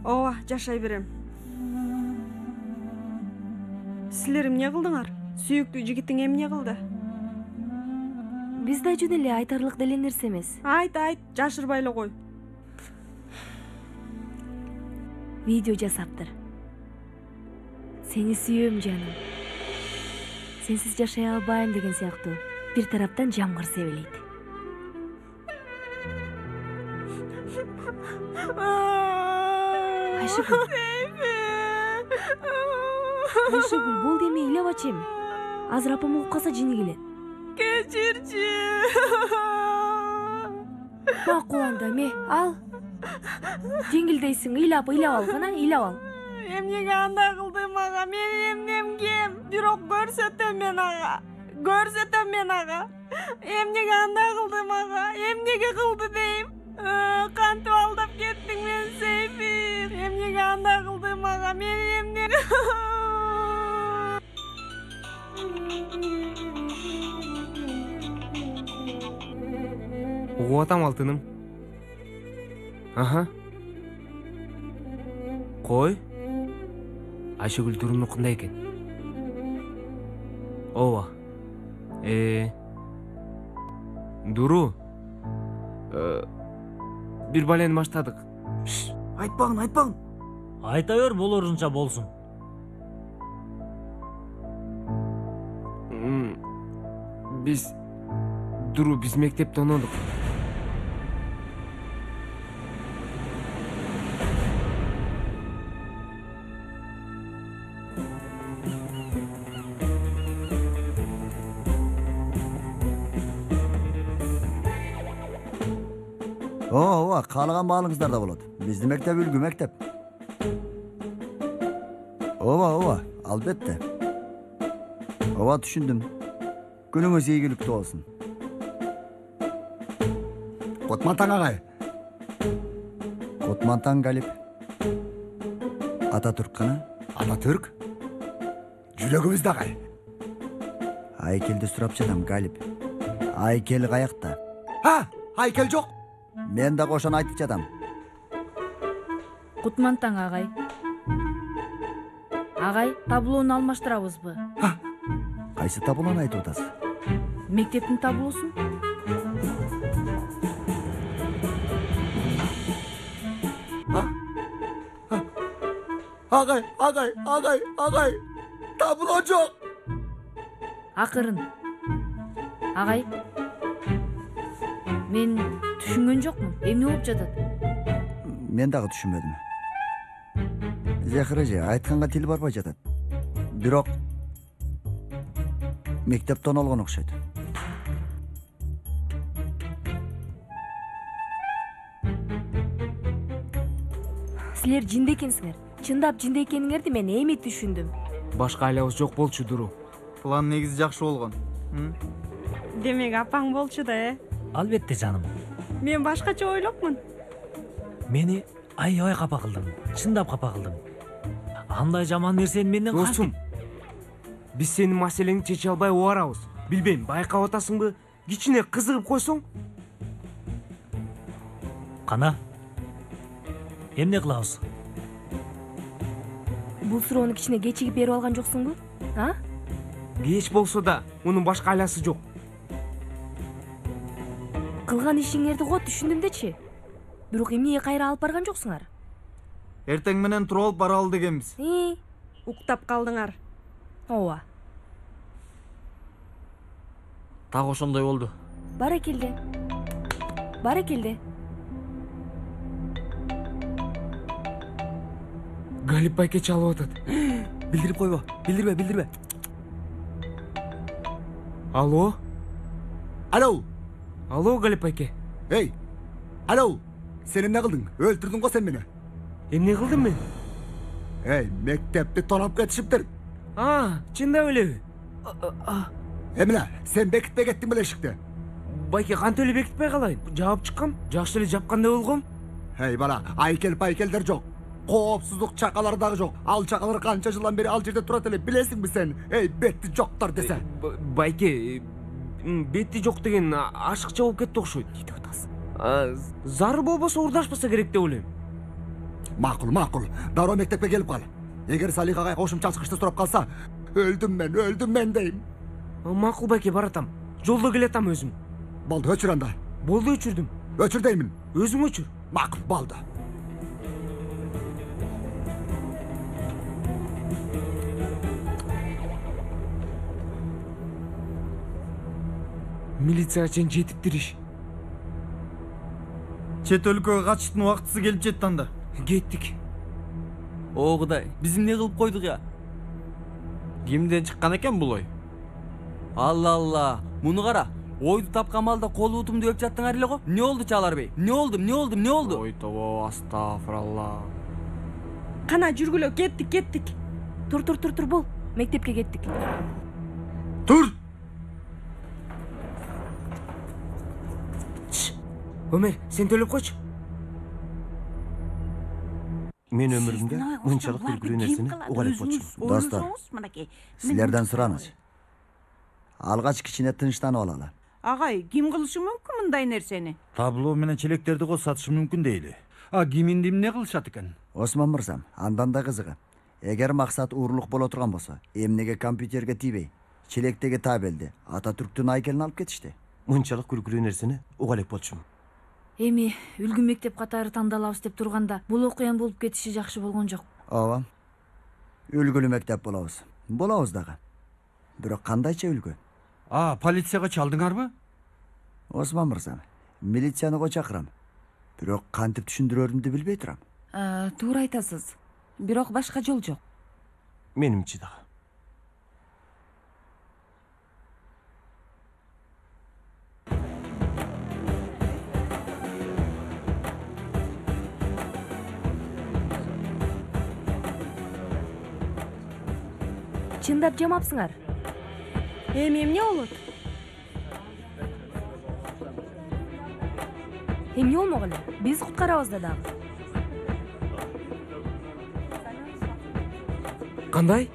Ооба, жашай берем. Силер эмне кылдыңар? Сүйүктүү жигитиң эмне кылды? Биз да жөн эле айтарлык деле нерсе эмес. Айт, жашырбай эле кой. Видео жасаптыр. Сени сүйөм, жаным. Сенсиз жашай албайм деген сыяктуу. Бир тараптан жамгыр себелейт. Айшегүл. Айшегүл, болду эми, ыйлабачы эми. Азыр апам угуп калса жини келет. Кечирчи. Макул анда, эме, ал. Жеңилдейсиң, ыйлап ал, кана, ыйлап ал. Эмнеге андай кылдым ага? Менин эмнем кем? Бирок көрсөтөм мен ага. Эмнеге андай кылдым ага? Эмнеге кылды дейм? Кантип алдап кеттиң мен, Сейфи? Эмнеге андай кылдым ага? Менин эмнем... Угуп атам, алтыным. Кой. Айшыгүл туруму кандай экен? Ооба. Дуру. Бир балени баштадык. Айтпагын. Айта бер, болорунча болсун. Биз мектепте онодук. Ооба, каалаган баалыңыздар да болот. Биздин мектеп үлгү мектеп. Ооба, албетте. Ооба, түшүндүм. Күнүңүз ийгиликтүү болсун. Котмантаң агай. Котмантаң Галип. Ататүрк кана? Ататүрк? Жүрөгүбүздө агай. Айкелди сурап жатам, Галип. Айкел каякта? Айкел жок. Мен да ошону айтып жатам. Кутмантаң агай. Агай, таблоону алмаштырабызбы? Кайсы таблоону айтып атасыз? Мектептин таблоосун. Агай. Табло жок. Акырын. Агай. Мен түшүнгөн жокмун. Эмне болуп жатат? Мен дагы түшүнбөдүм. Захир эже, айтканга тил барбай жатат. Бирок мектептен олгон окшойт. Силер жинде экенсиңер. Чындап жинде экениңерди мен эми түшүндүм. Башка айлабыз жок болчу, Дуру. План негизи жакшы болгон. Демек апаң болчу да, Албетте жаным. Мен башкача ойлопмун. Мени аябай капа кылдың. Чындап капа кылдың. Андай жаман нерсени менден Достум, биз сенин маселеңди чече албай оорабыз. Билбейм, байкап атасыңбы? Кичине кызыгып койсоң? Кана. Эмне кылабыз? Бул суроону кичине кечигип берип алган жоксуңбу? Кеч болсо да, мунун башка айласы жок. Кылган ишиңерди го түшүндүм дечи. Бирок эмнеге кайра алып барган жоксуңар? Эртең менен туруп алып бара ал дегенбиз. Уктап калдыңар. Ооба. Так ошондой болду. Баракелде. Галип байке чалып атат. Билдирип койбо. Билдирбе. Алло, Галип байке. Эй, сен эмне кылдың? Өлтүрдүң го сен мени. Эмне кылдым мен? Эй, мектепти тоноп кетишиптир. Чындап элеби? Эмне, сен бекитпей кеттиң беле эшикти? Байке, кантип эле бекитпей калайын? Жаап чыккам, жакшы эле жапкандай болгом. Эй, бала, айкелдер жок. Коопсуздук чакалары дагы жок. Ал чакалар канча жылдан бери ал жерде турат эле, билесиңби сен? Эй, бетти жоктор десе. Байке, бетти жок деген ашыкча болуп кетти окшойт. Не деп атасың? Зарыл болбосо урдашпаса керек деп ойлойм. Макул. Дароо мектепке келип кал. Эгер Салихага кошумча чыгышты сурап калса, өлдүм мен дейм. Макул байке, баратам. Жолдо келатам өзүм. Болду, өчүр анда. Болду, өчүрдүм. Өчүр деймин. Өзүң өчүр. Макул, болду. Милицияга чейин жетиптир иш. Чет өлкөгө качыштын убактысы келип жетти анда. Кеттик. О Кудай, биз эмне кылып койдук я? Кимден чыккан экен бул ой? Алла, муну кара. Ойду тапкан балда кол утумду өп жаттыңар эле го. Эмне болду Чаларбей? Эмне болду? Ой тобо, астагфиралла. Кана жүргүлө, кеттик. Тур бол. Мектепке кеттик. Тур! Өмөр, сен төлөп койчу. Мен өмүрүмдө мынчалык күлкүлүү нерсени уга элек болчумун. Достор, силерден суранычы. Алгач кичине тынчтанып алалы. Агай, ким кылышы мүмкүн мындай нерсени? Табло менен челектерди кошсатышы мүмкүн дейли. Киминди эмне кылышат экен? Осман мырзам, андан да кызыгы. Эгер максат уурлук боло турган болсо, эмнеге компьютерге тийбей, челектеги табелди Ататүрктүн айкелин алып кетишти? Мынчалык күлкүлүү нерсени уга элек болчумун. Эми үлгү мектеп катары тандалабыз деп турганда бул окуян болуп кетиши жакшы болгон жок. Ооба. Үлгүлүү мектеп болобуз. Болобуз дагы. Бирок кандайча үлгү? Полицияга чалдыңарбы? Осман мырза, милицияны го чакырам. Бирок кантип түшүндүрөрүмдү билбей турам. Туура айтасыз. Бирок башка жол жок. Менимче дагы. Чындап жамапсыңар. Эми эмне болот? Эмне болмок эле? Биз куткарабыз да дагы. Кандай?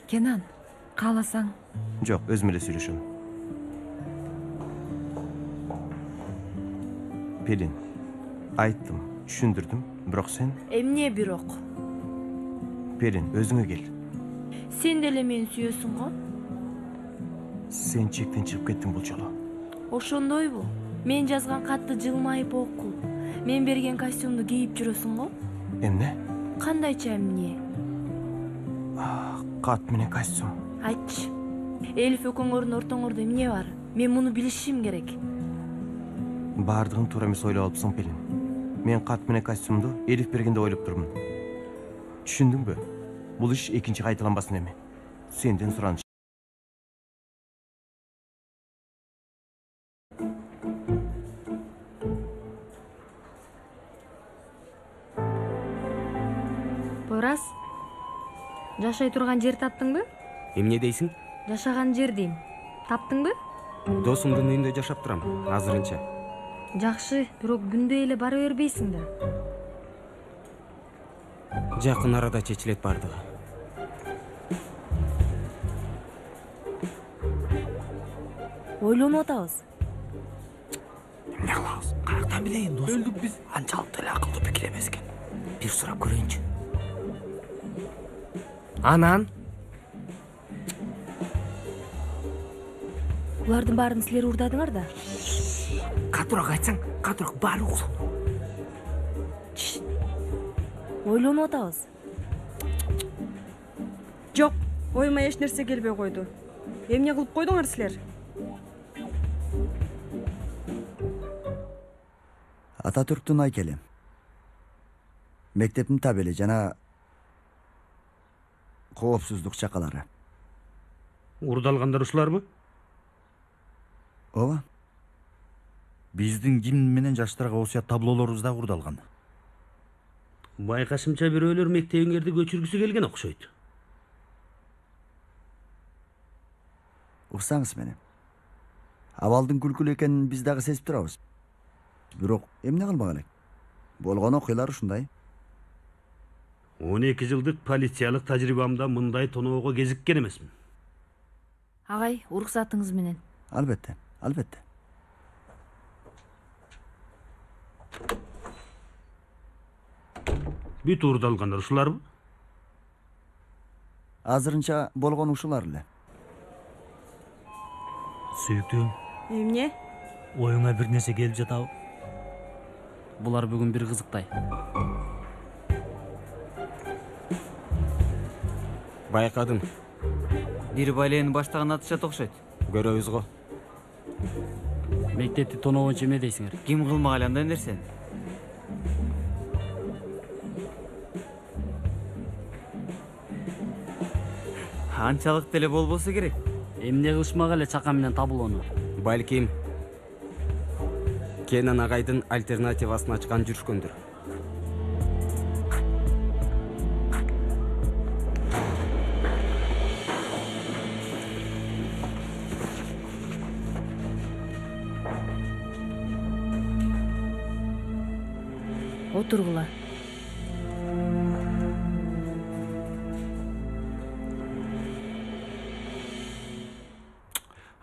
Kenan, kaalasаң. Жок, өзүм эле сүйлөшөм. Pelin, айттым, түшүндүрдүм, бирок сен... Эмне бирок? Pelin, өзүңө кел. Сен деле мени сүйөсүң го? Сен чектен чыгып кеттиң бул жолу. Ошондойбу? Мен жазган катты жылмайып окуп, мен берген костюмду кийип жүрөсүң го? Эмне? Кандайча эмне? Кат менен костюм. Айтчы. Элиф экөөңөрдүн ортоңордо эмне бар? Мен муну билишим керек. Бардыгын туура эмес ойлоп алыпсың, Pelin. Мен кат менен костюмду Элиф бергенде ойлоп турмун. Түшүндүңбү? Бул иш экинчи кайталанбасын эми. Сенден сураныч. Порас, жашай турган жер таптыңбы? Эмне дейсиң? Жашаган жер дейм. Таптыңбы? Досумдун үйүндө жашап турам, азырынча. Жакшы, бирок күндө эле бара бербейсиң да. Жакын арада чечилет бардыгы. Ойлонуп атабыз. Эмне кылабыз? Каяктан билейин, досум? Өлдүк биз. Анчалык деле акылдуу пикир эмес экен. Бир сурап көрөйүнчү. Анан? Булардын баарын силер урдадыңар да. Катуураак айтсаң, катуураак баары угсун. Ойлонуп атабыз. Жок, оюма эч нерсе келбей койду. Эмне кылып койдуңар силер? Ататүрктүн айкели, мектептин табели жана коопсуздук чакалары. Урдалгандар ушуларбы? Ооба. Биздин гимн менен жаштарга осуят таблолорубуз да урдалган. Байкашымча бирөөлөр мектебиңерди көчүргүсү келген окшойт. Уксаңыз мени. Абалдын күлкүлүү экенин биз дагы сезип турабыз. Бирок эмне кылмак элек? Болгон окуялар ушундай. 12 жылдык полициялык тажрыйбамда мындай тоноого кезиккен эмесмин. Агай, уруксатыңыз менен. Албетте, албетте. Бүт урдалгандар ушуларбы? Азырынча болгон ушулар эле. Сүйүктүүм, Эмне? оюңа бир нерсе келип жатабы? Булар бүгүн бир кызыктай. Байкадым. Бир байлеени баштаган атышат окшойт. Көрөбүз го. Мектепти тоноогончо эмне дейсиңер? Ким кылмак эле андай нерсени? Анчалык деле болбосо керек. Эмне кылышмак эле чака менен табылоону? Балким Кенан агайдын альтернативасын ачкан жүрүшкөндүр. Отургула.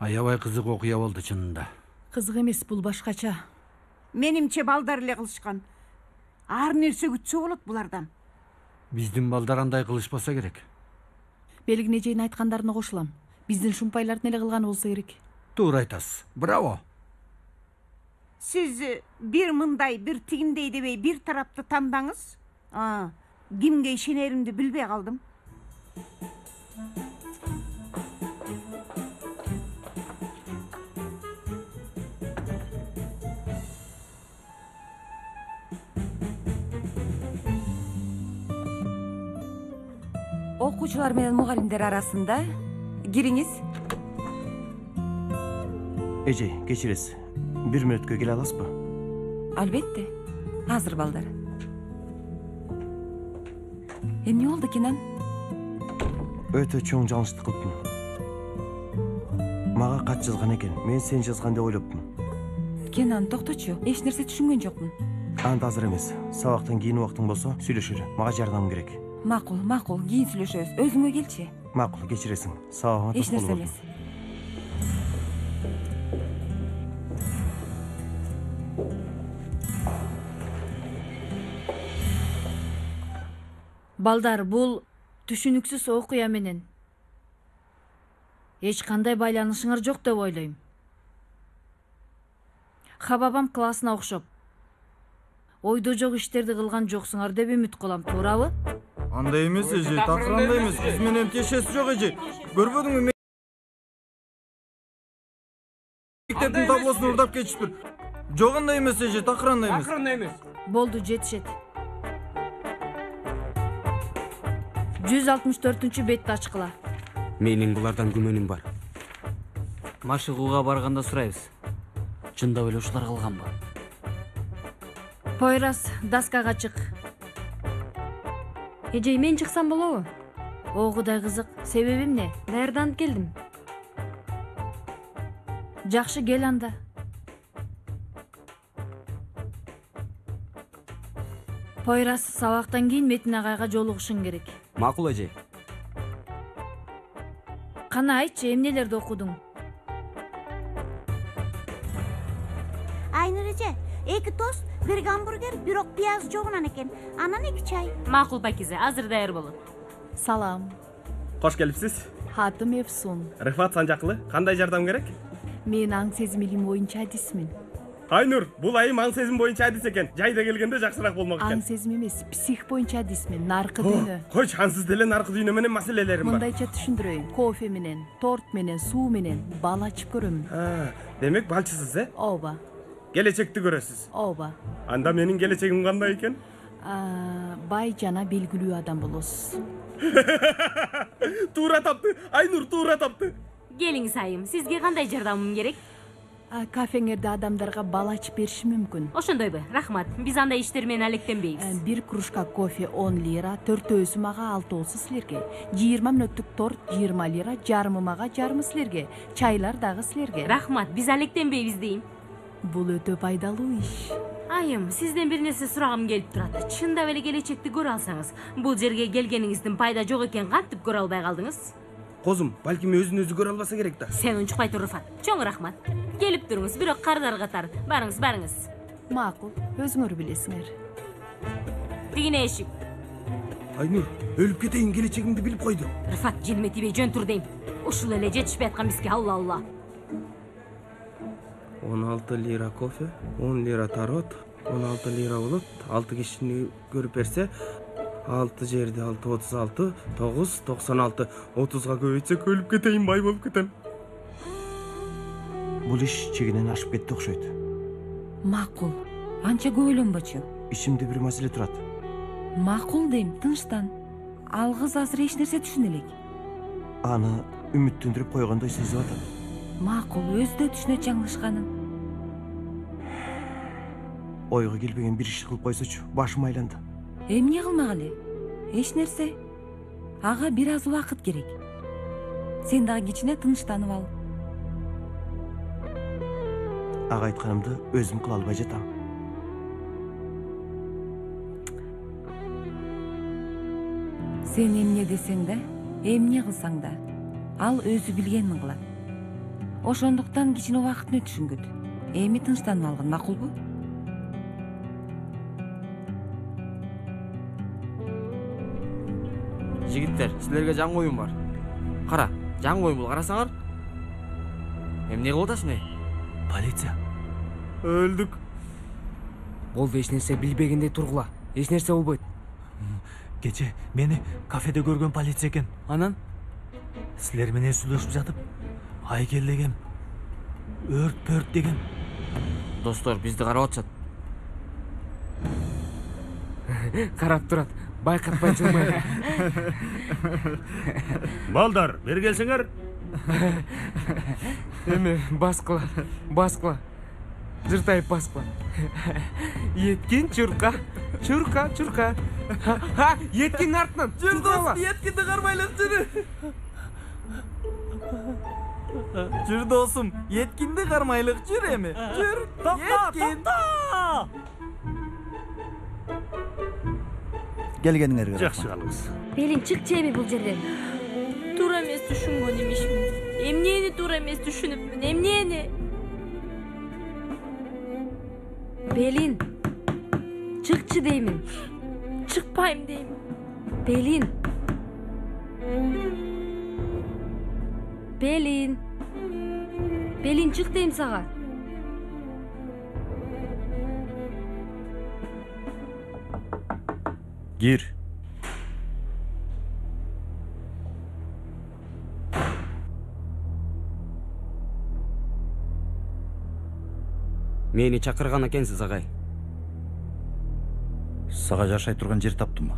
Аябай кызык окуя болду чынында. Кызык эмес, бул башкача. Менимче балдар эле кылышкан. Ар нерсе күтсө болот булардан. Биздин балдар андай кылышпаса керек. Белгине жейин айткандарына кошулам. Биздин шумпайлардын эле кылганы болсо керек. Туура айтасыз. Браво. Сиз бир мындай, бир тигиндей дебей бир тарапты тандаңыз. Кимге ишенеримди билбей калдым. Окуучулар менен мугалимдер арасында кириңиз. Эже, кечиресиз. 1 мүнөткө келе аласызбы? Албетте. Азыр балдар. Эмне болду, Кенан? Өтө чоң жалгыштык кылыптым. Мага кат жазган экен. Мен сен жазган деп ойлоптум. Кенан, токточу. Эч нерсе түшүнгөн жокмун. Анда азыр эмес. Сабактан кийин убактың болсо, сүйлөшөлү. Мага жардам керек. Макул, кийин сүйлөшөбүз. Өзүңө келчи. Макул, кечиресиң. Сабагыңа Эч нерсе тоскоол эмес. Балдар, бул түшүнүксүз окуя менен эч кандай байланышыңар жок деп ойлойм. Хабабам классына окшоп ойдо жок иштерди кылган жоксуңар деп үмүт кылам, туурабы? Андай эмес, эже, такыр андай эмес. Биз менен тиешеси жок, эже. Көрбөдүңбү? Мектептин таблосун урдап кетишиптир. Жок, андай эмес, эже, такыр андай эмес. Болду, жетишет. 164 бетти ачкыла. Менин булардан күмөнүм бар. Машыгууга барганда сурайбыз. Чындап эле ушулар кылганбы? Пойрас, доскага чык. Эже, мен чыксам болобу? Огудай кызык. Себеби эмне? Даярданып келдим. Жакшы, кел анда. Пойрас, сабактан кийин Метин агайга жолугушуң керек. Макул эже. Кана айтчы, эмнелерди окудуң? Айнур эже, 2 тост, 1 гамбургер, бирок пияз жогунан экен. Анан 2 чай. Макул Пакизе, азыр даяр болот. Салам. Кош келипсиз. Атым Эфсун. Рыфат Санжакылы, кандай жардам керек? Мен аң сезимилим боюнча адисмин. Айнур, бул айым аң сезим боюнча адис экен. Жайда келгенде жакшыраак болмок экен. Аң сезим эмес, псих боюнча адисмин. Наркы дүйнө. Койчу, ансыз деле наркы дүйнө менен маселелерим бар. Мындайча түшүндүрөйүн. Кофе менен, торт менен, суу менен бал ачып көрөмүн. Демек балчысыз, Ооба. Келечекти көрөсүз. Ооба. Анда менин келечегим кандай экен? Бай жана белгилүү адам болосуз. Туура тапты. Айнур туура тапты. Келиңиз айым, сизге кандай жардамым керек? Кафеңерде адамдарга бал ачып беришим мүмкүн. Ошондойбу? Рахмат. Биз андай иштер менен алектенбейбиз. 1 кружка кофе 10 лира, 4-өсү мага, 6-оосу силерге. 20 мүнөттүк торт 20 лира, жарымы мага, жарымы силерге. Чайлар дагы силерге. Рахмат, биз алектенбейбиз дейм. Бул өтө пайдалуу иш. Айым, сизден бир нерсе сурагым келип турат. Чындап эле келечекти көрө алсаңыз, бул жерге келгениңиздин пайда жок экенин кантип көрө албай калдыңыз? Козум, балким өзүн өзү көрө албаса керек да. Сен унчукпай тур, Рыфат. Чоң рахмат. Келип туруңуз, бирок кардар катар. Барыңыз, барыңыз. Макул, өзүңөр билесиңер. Тигине эшик. Айнур, өлүп кетейин, келечегимди билип койду. Рыфат, жилме тибей жөн тур дейм. Ушул эле жетишпей аткан бизге, алла. 16 лира кофе, 10 лира тарот, 16 лира болот. 6 кишини көрүп берсе, 6 жерде 6, 36, 9, 96, 30га көбөйтсөк өлүп кетейин, бай болуп кетем. Бул иш чегинен ашып кетти окшойт. Макул, анча көп ойлонбочу. Ичимде бир маселе турат. Макул дейм, тынчтан. Ал кыз азыр эч нерсе түшүнө элек. Аны үмүттөндүрүп койгондой сезип атат. Макул, өзү да түшүнөт жаңылышканын. Ойго келбеген бир иш кылып койсочу, башым айланды. Эмне кылмак эле? Эч нерсе. Ага бир аз убакыт керек. Сен дагы кичине тынчтанып ал. Ага айтканымды өзүм кыла албай жатам. Сен эмне десең да, эмне кылсаң да, ал өзү билгенин кылат. Ошондуктан кичине убакыт өтүшүнгүт. Эми тынчтанып алгын, макулбу? Жигиттер, силерге жаңы оюн бар. Кара, жаңы оюн бул, карасаңар. Эмне кылып атасың? Полиция. Өлдүк. Болду, эч нерсе билбегендей тургула. Эч нерсе болбойт. Кече мени кафеде көргөн полиция экен. Анан силер менен сүйлөшүп жатып, айкел деген, өрт деген. Достор, бизди карап атышат. Карап турат. Байкатпай жылмай. Балдар, бери келсеңер. Эме баскыла. Жыртайып баскыла. Еткин чурка. Еткин артынан. Жүр досум, еткинди кармайлык жүрү. Жүр досум, еткинди кармайлык жүр эми. Жүр. Токто. Келгениңерге Жакшы калыңыз. Белин, чыкчы эми бул жерден. Туура эмес түшүнгөн эмешмин. Эмнени туура эмес түшүнүпмүн? Эмнени? Белин, чыкчы деймин. Чыкпайм дейм. Белин. Белин, чык дейм сага. Гир. Мени чакырган экенсиз, агай. Сага жашай турган жер таптымбы?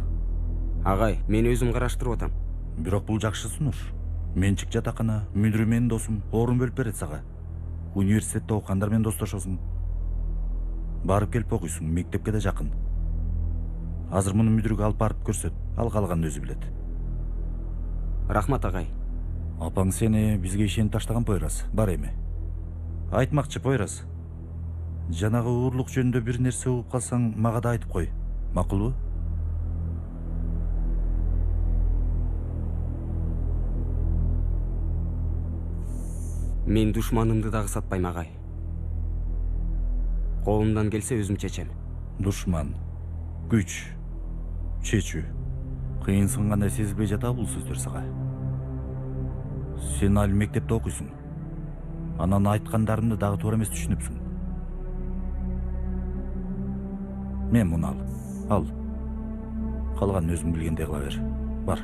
Агай, мен өзүм караштырып атам. Бирок бул жакшы сунуш. Менчик жатакана, мүдүрү менин досум, орун бөлүп берет сага. Университетте окугандар менен достошосуң. Барып келип окуйсуң, мектепке да жакын. Азыр муну мүдүргө алып барып көрсөт. Ал калганын өзү билет. Рахмат, агай. Апаң сени бизге ишенип таштаган Пойрас. Бар эми. Айтмакчы Пойрас. Жанагы уурлук жөнүндө бир нерсе угуп калсаң, мага да айтып кой. Макулбу? Мен душманымды дагы сатпайм, агай. Колумдан келсе өзүм чечем. Душман, күч, чечүү. Кыйынсың гана сезилбей жатабы бул сөздөр сага? Сен али мектепте окуйсуң. Анан айткандарымды дагы туура эмес түшүнүпсүң. Мен муну ал. Калганын өзүң билгендей кыла бер. Бар.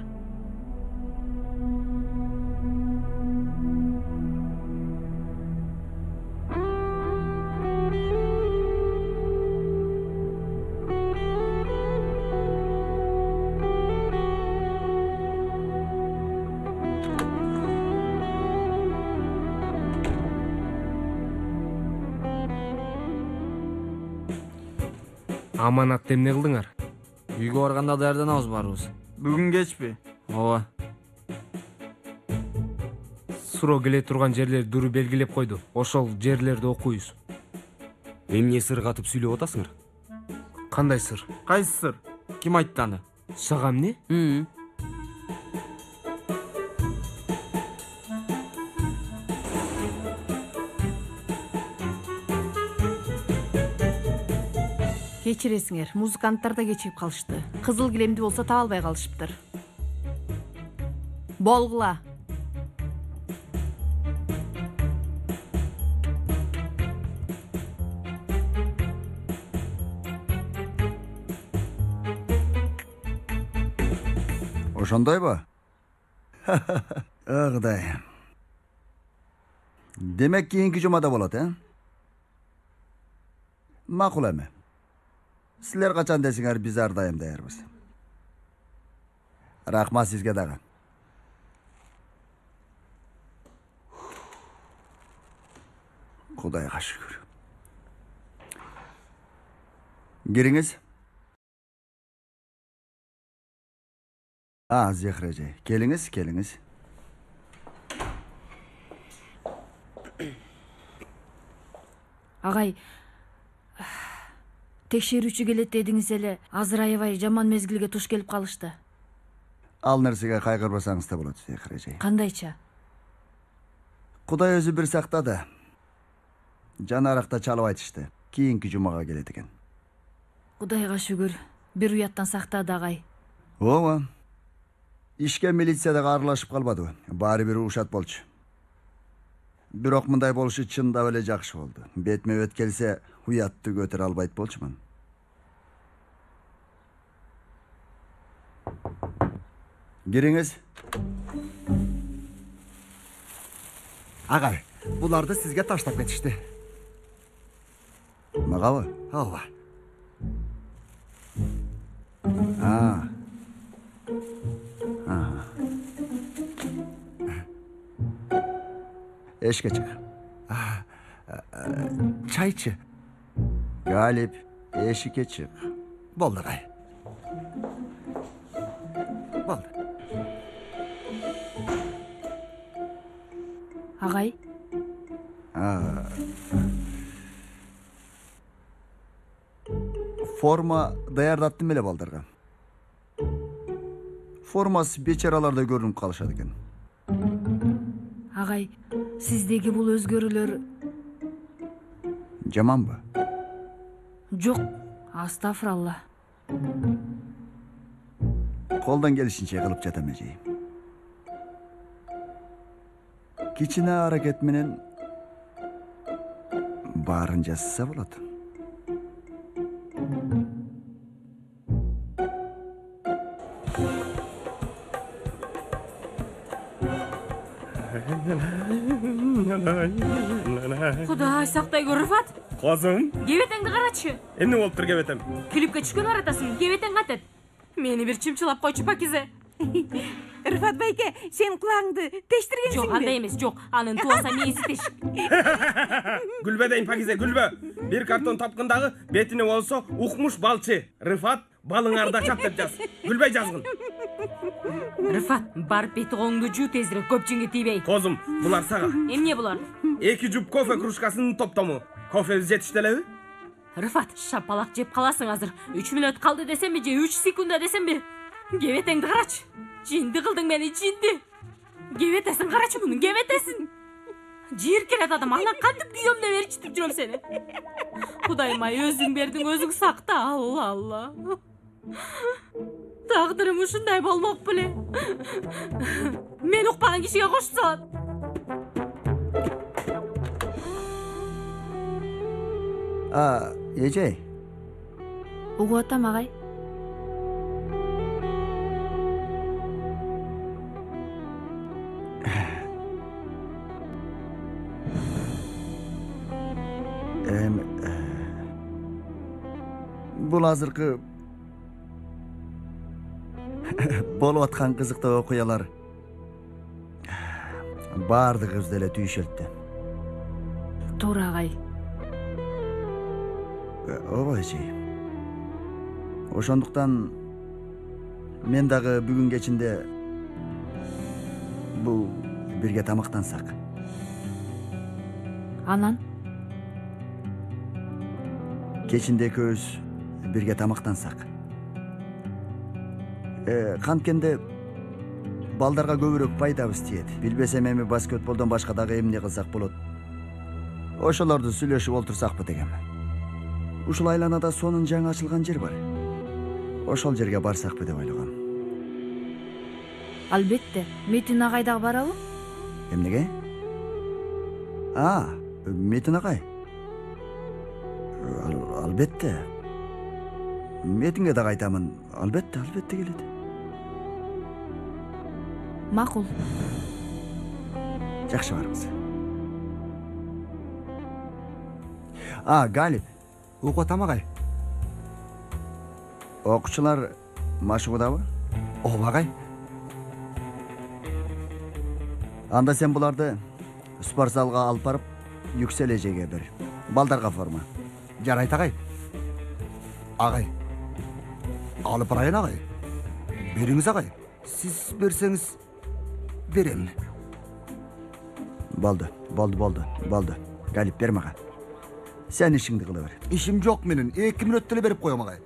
Аманатты эмне кылдыңар? Үйгө барганда даярданабыз баарыбыз. Бүгүн кечпи? Ооба. Суроо келе турган жерлер дуру белгилеп койду. Ошол жерлерди окуйбуз. Эмне сыр катып сүйлөп атасыңар? Кандай сыр? Кайсы сыр? Ким айтты аны? Сага эмне? Кечиресиңер, музыканттар да кечип калышты. Кызыл килемди болсо таба албай калышыптыр. Болгула. Ошондойбу? Кудай. Демек кийинки жумада болот, Макул эми. Силер качан десиңер, биз ар дайым даярбыз. Рахмат сизге дагы. Кудайга шүгүр. Кириңиз. Зехра эже, келиңиз. Агай, текшерүүчү келет дедиңиз эле, азыр аябай жаман мезгилге туш келип калышты. Ал нерсеге кайгырбасаңыз да болот, Зехра эже. Кандайча? Кудай өзү бир сактады. Жанаракта чалып айтышты. Кийинки жумага келет экен. Кудайга шүгүр. Бир уяттан сактады агай. Ооба. Ишке милиция дагы аралашып калбады. Баары бир ушат болчу. Бирок мындай болушу чындап эле жакшы болду. Бетме бет келсе, уятты көтөрө албайт болчумун. Кириңиз. Агай, буларды сизге таштап кетишти. Магабы? Ооба. Эшке чык. Чайчы. Галип, эшикке чык. Болду агай. Болду. Агай. Forma даярдаттым эле балдарга. Формасы бечараларда көрүнүп калышат экен. Агай, сиздеги бул өзгөрүүлөр Жаманбы? жок. Астафыралла. Колдон келишинче кылып жатам эжей. Кичине аракет менен баарын жасаса болот. Кудай сактай көр, Рыфат. Козум. Кебетеңди карачы. Эмне болуптур кебетем? Клипке түшкөн аратасың, кебетең катет. Мени бир чымчылап койчу, Пакизе. Рыфат байке, сен кулаңды тештиргенсиңби? Жок, андай эмес, жок. Анын туаса мээси тешик. Гүлбө дейин, Пакизе, гүлбө. Бир картон тапкындагы бетине болсо укмуш балчы. Рыфат балыңарда чап деп жаз. Гүлбөй жазгын. Рыфат, барып бети колуңду жуу тезирээк, көпчүнгө тийбей. Козум, булар сага. Эмне булар? 2 жуп кофе кружкасынын топтому. Кофебиз жетиштелеби? Рыфат, шапалак жеп каласың азыр. 3 мүнөт калды десемби же 3 секунда десемби? Кебетеңди карачы. Жинди кылдың мени, жинди. Кебетесин карачы мунун, кебетесин. Жийиркелет адам, ана кантип күйөм деп ээрчитип жүрөм сени. Кудайым ай, өзүң бердиң, өзүң сакта. Алла, алла. Тагдырым ушундай болмок беле. Мен укпаган кишиге кошту салат. Эжей. Угуп атам агай. Бул азыркы болуп аткан кызыктуу окуялар баардыгыбызды эле түйшөлттү. Туура агай. Ооба эжей. Ошондуктан мен дагы бүгүн кечинде бул бирге тамактансак. Анан Кечинде экөөбүз бирге тамактансак. Канткенде балдарга көбүрөөк пайдабыз тиет. Билбесем эми баскетболдон башка дагы эмне кылсак болот. Ошолорду сүйлөшүп олтурсакпы дегем. Ушул айланада сонун жаңы ачылган жер бар. Ошол жерге барсакпы деп ойлогом. Албетте, Метин агай дагы барабы? Эмнеге? Метин агай. Албетте. Метинге дагы айтамын. Албетте келет. Макул. Жакшы барыңыз. Галип. Угуп атам агай. Окуучулар машыгуудабы? Ооба агай. Анда сен буларды спортзалга алып барып, Yüksel эжеге бер. Балдарга форма. Жарайт агай. Агай. Алып барайын агай. Бериңиз агай. Сиз берсеңиз берем. Болду. Галип, бер мага. Сен ишиңди кыла бер. Ишим жок менин. 2 мүнөттө эле берип коем агай.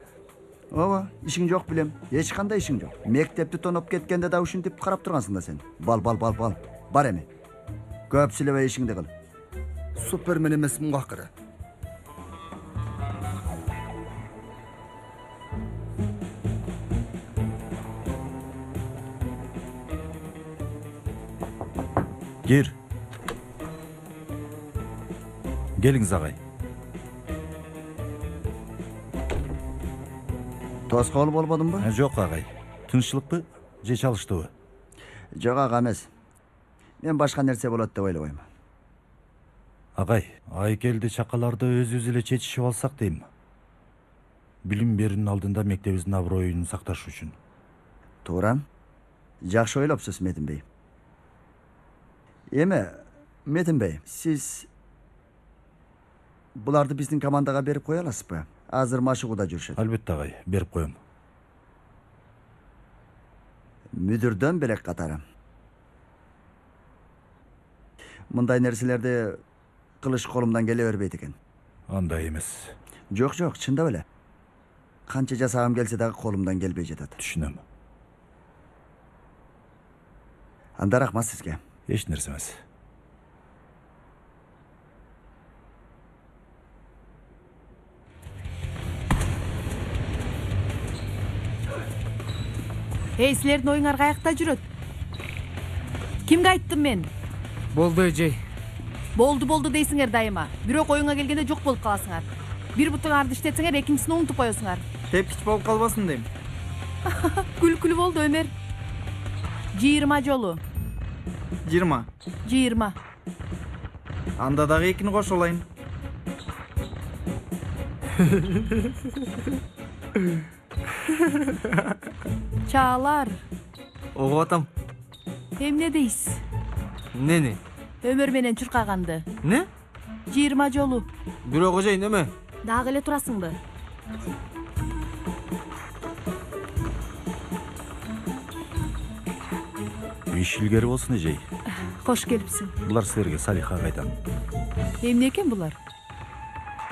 Ооба, ишиң жок билем. Эч кандай ишиң жок. Мектепти тоноп кеткенде да ушинтип карап тургансың да сен. Бал. Бар эми. Көп сүйлөбөй ишиңди кыл. Супермен эмесмин го акыры. Gir. Келиңиз агай. Тоскоол болбодумбу? Жок агай. Тынччылыкпы же чалыштыбы? Жок ага эмес. Мен башка нерсе болот деп ойлобойм. Агай, айкелди чакаларды өзүбүз эле чечишип алсак дейм. Билим берүүнүн алдында мектебибиздин аброюн сакташ үчүн. Туура. Жакшы ойлопсуз, Метин бей. Эми, Метин бей, сиз буларды биздин командага берип кое аласызбы? Азыр машыгууда жүрүшөт. Албетте агай, берип коем. Мүдүрдөн белек катары. Мындай нерселерди кылыш колумдан келе бербейт экен. Андай эмес. Жок, чындап эле. Канча жасагым келсе дагы колумдан келбей жатат. Түшүнөм. Анда рахмат сизге. Эч нерсе эмес. Силердин оюңар каякта жүрөт? Кимге айттым мен? Болду эжей. Болду дейсиңер дайыма. Бирок оюңа келгенде жок болуп каласыңар. Бир бутуңарды иштетсеңер, экинчисин унутуп коесуңар. Тепкич болуп калбасын дейм. Күлкүлүү болду, Өмөр. 20 жолу. 20. Анда дагы экини кошо алайын. Чаалар. Угуп атам. Эмне дейсиз? Эмнени? Өмөр менен чуркаганды. Не? 20 жолу. Бирок эжей неме? Дагы эле турасыңбы? Иш илгери болсун эжей. Кош келипсиң. Булар силерге Салих агайдан. Эмне экен булар?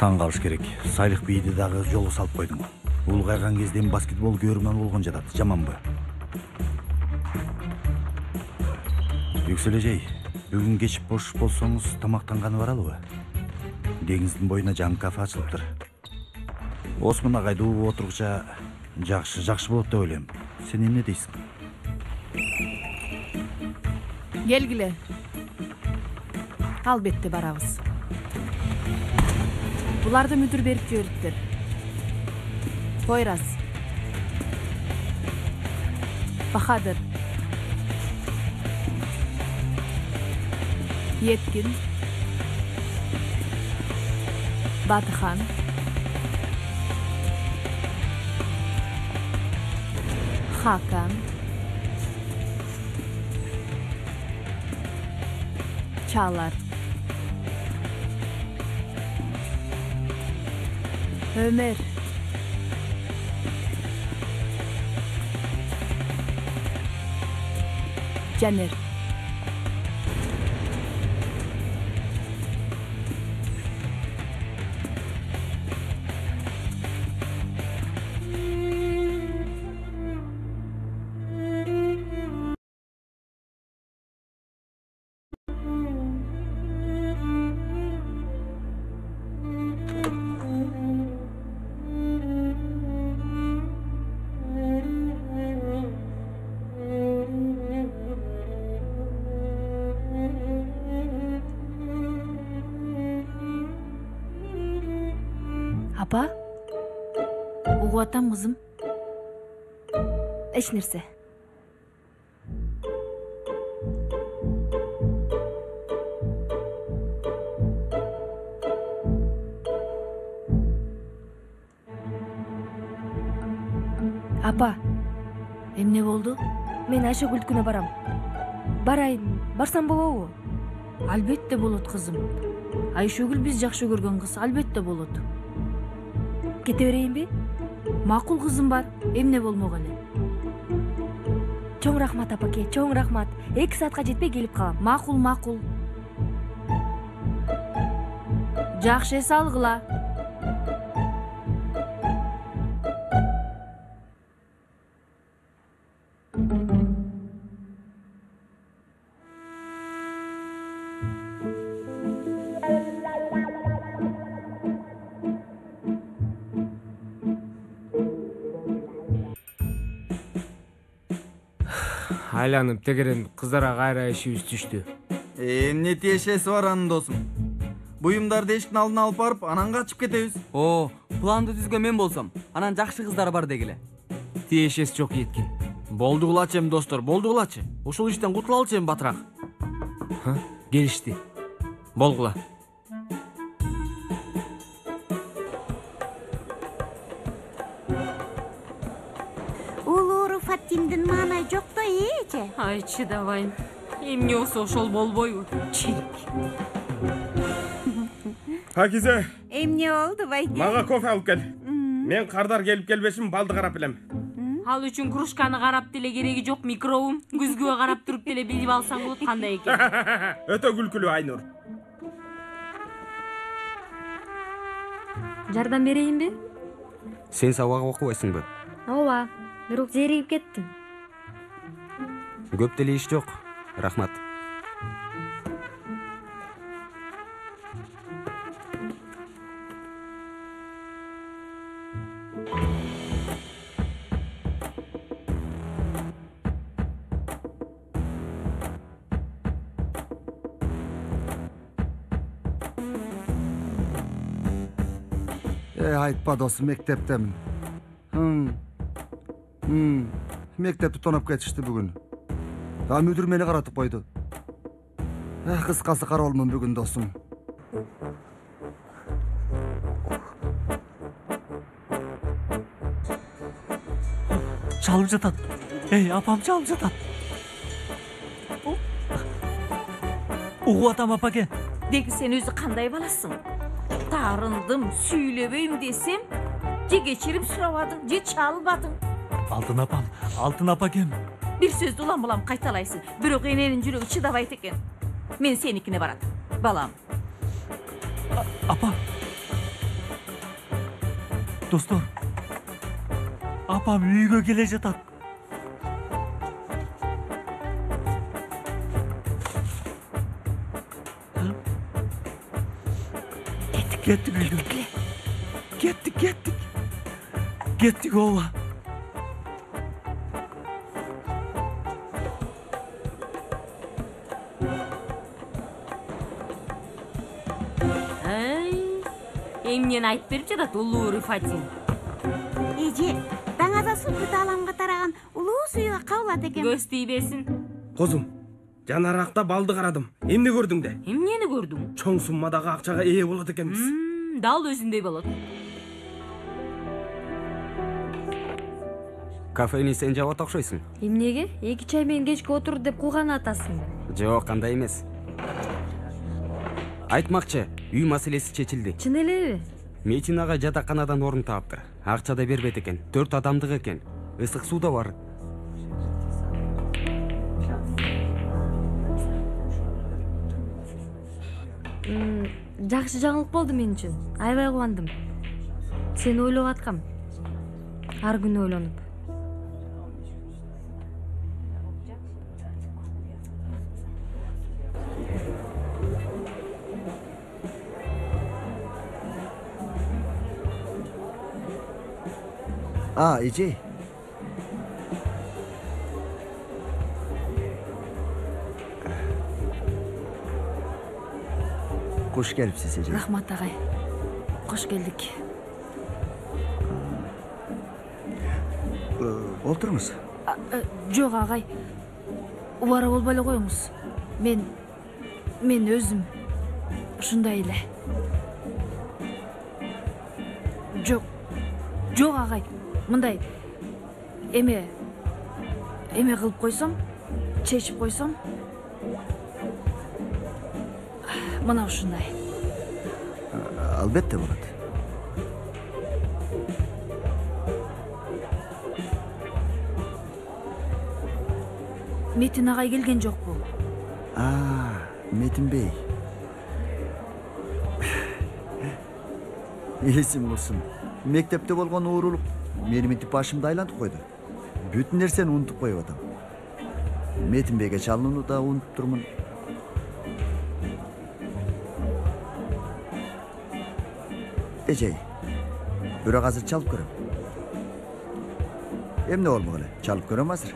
Таң калыш керек. Салих бийди дагы жолу салып койдуң. Улгайган кезде баскетбол көрүмөн болгон жатат. Жаманбы? Yüksel эжей, бүгүн кеч бош болсоңуз тамактанганы баралыбы? Деңиздин боюна жаңы кафе ачылыптыр. Осмон агайды угуп отургуча жакшы болот деп ойлойм. Сен эмне дейсиң? Келгиле. Албетте барабыз. Буларды мүдүр берип жибериптир. Койрас. Бахадыр. Yetkин, Batıhan, Hakan, Çağlar, Ömer, Caner. Апа? Угуп атам кызым. Эч нерсе. Апа, эмне болду? Мен Айшагүлдүкүнө барам. Барайын, барсам болобу? Албетте болот кызым. Айшөгүл биз жакшы көргөн кыз, албетте болот. Кете берейинби? Макул кызым бар, эмне болмок эле. Чоң рахмат апаке, чоң рахмат. 2 саатка жетпей келип калам. Макул. Жакшы эс алгыла. айланып тегеренип кыздарга кайра ишибиз түштү. Эмне тиешеси бар анын досум? Буюмдарды эшиктин алдына алып барып, анан качып кетебиз. О, планды түзгөн мен болсом, анан жакшы кыздар бар дегиле. Тиешеси жок Еткин. Болду кылачы эми достор, болду кылачы. Ушул иштен кутула алчы эми батыраак. Келишти. Болгула. Улуу Фатимдин маанай жок да эже. Ай чыдабайм. Эмне болсо ошол болбойбу. Чирик. Пакизе. Эмне болду байке? Мага кофе алып кел. Мен кардар келип келбешин балды карап билем. Ал үчүн кружканы карап деле кереги жок, микробум. Күзгүгө карап туруп деле билип алсаң болот кандай экен. Өтө күлкүлүү Айнур. Жардам берейинби? Сен сабак окубайсыңбы? Ооба, бирок зеригип кеттим. Көп деле иш жок. Рахмат. Айтпа досым, мектептемин. Мектепти тоноп кетишти бүгүн. Мүдүр мени каратып койду. Кыскасы кароолмун бүгүн досум. Чалып жатат. Эй, апам чалып жатат. Угуп атам апаке. Деги сен өзү кандай баласың? Тарындым, сүйлөбөйм десем, же кечирим сурабадың, же чалбадың. Алтын апакем. Бир сөздү улам-улам кайталайсың, бирок эненин жүрөгү чыдабайт экен. Мен сеникине барат, балам. Апа. Достор. Апам үйгө келе жатат. Kettik uygun. Kettik ova. Эмнени айтып берип жатат улуу Фатим? Эже, даңаза суу кыталамга тараган улуу суюга кабылат экен. Көз тийбесин. Козум, жанаракта балды карадым. Эмне көрдүң де? Эмнени көрдүң? Чоң суммадагы акчага ээ болот экенбиз. Дал өзүндөй болот. Кафени сен жабат окшойсуң. Эмнеге? 2 чай менен кечке отур деп кулган атасың. Жок, кандай эмес. Айтмакчы, үй маселеси чечилди. Чын элеби? Метин ага жатаканадан орун таптыр. Акча да бербейт экен. 4 адамдык экен. Ысык суу да бар. Жакшы жаңылык болду мен үчүн. Аябай кубандым. Сени ойлоп аткам. Ар күнү ойлонуп. Эже. Кош келипсиз, эже. Рахмат агай. Кош келдик. Олтуруңуз. Жок агай. Убара болбой эле коюңуз. Мен өзүм ушундай эле. Жок агай. Мындай эме кылып койсом, чечип койсом, мына ушундай. Албетте болот. Метин агай келген жокпу? Метин бей. Есим болсун. Мектепте болгон уурулук мени мынтип башымды айлантып койду. Бүтүн нерсени унутуп коюп атам. Метин бейге чалынууну да унутуп турмун. Эжей, бирок азыр чалып көрөм. Эмне болмок эле? Чалып көрөм азыр.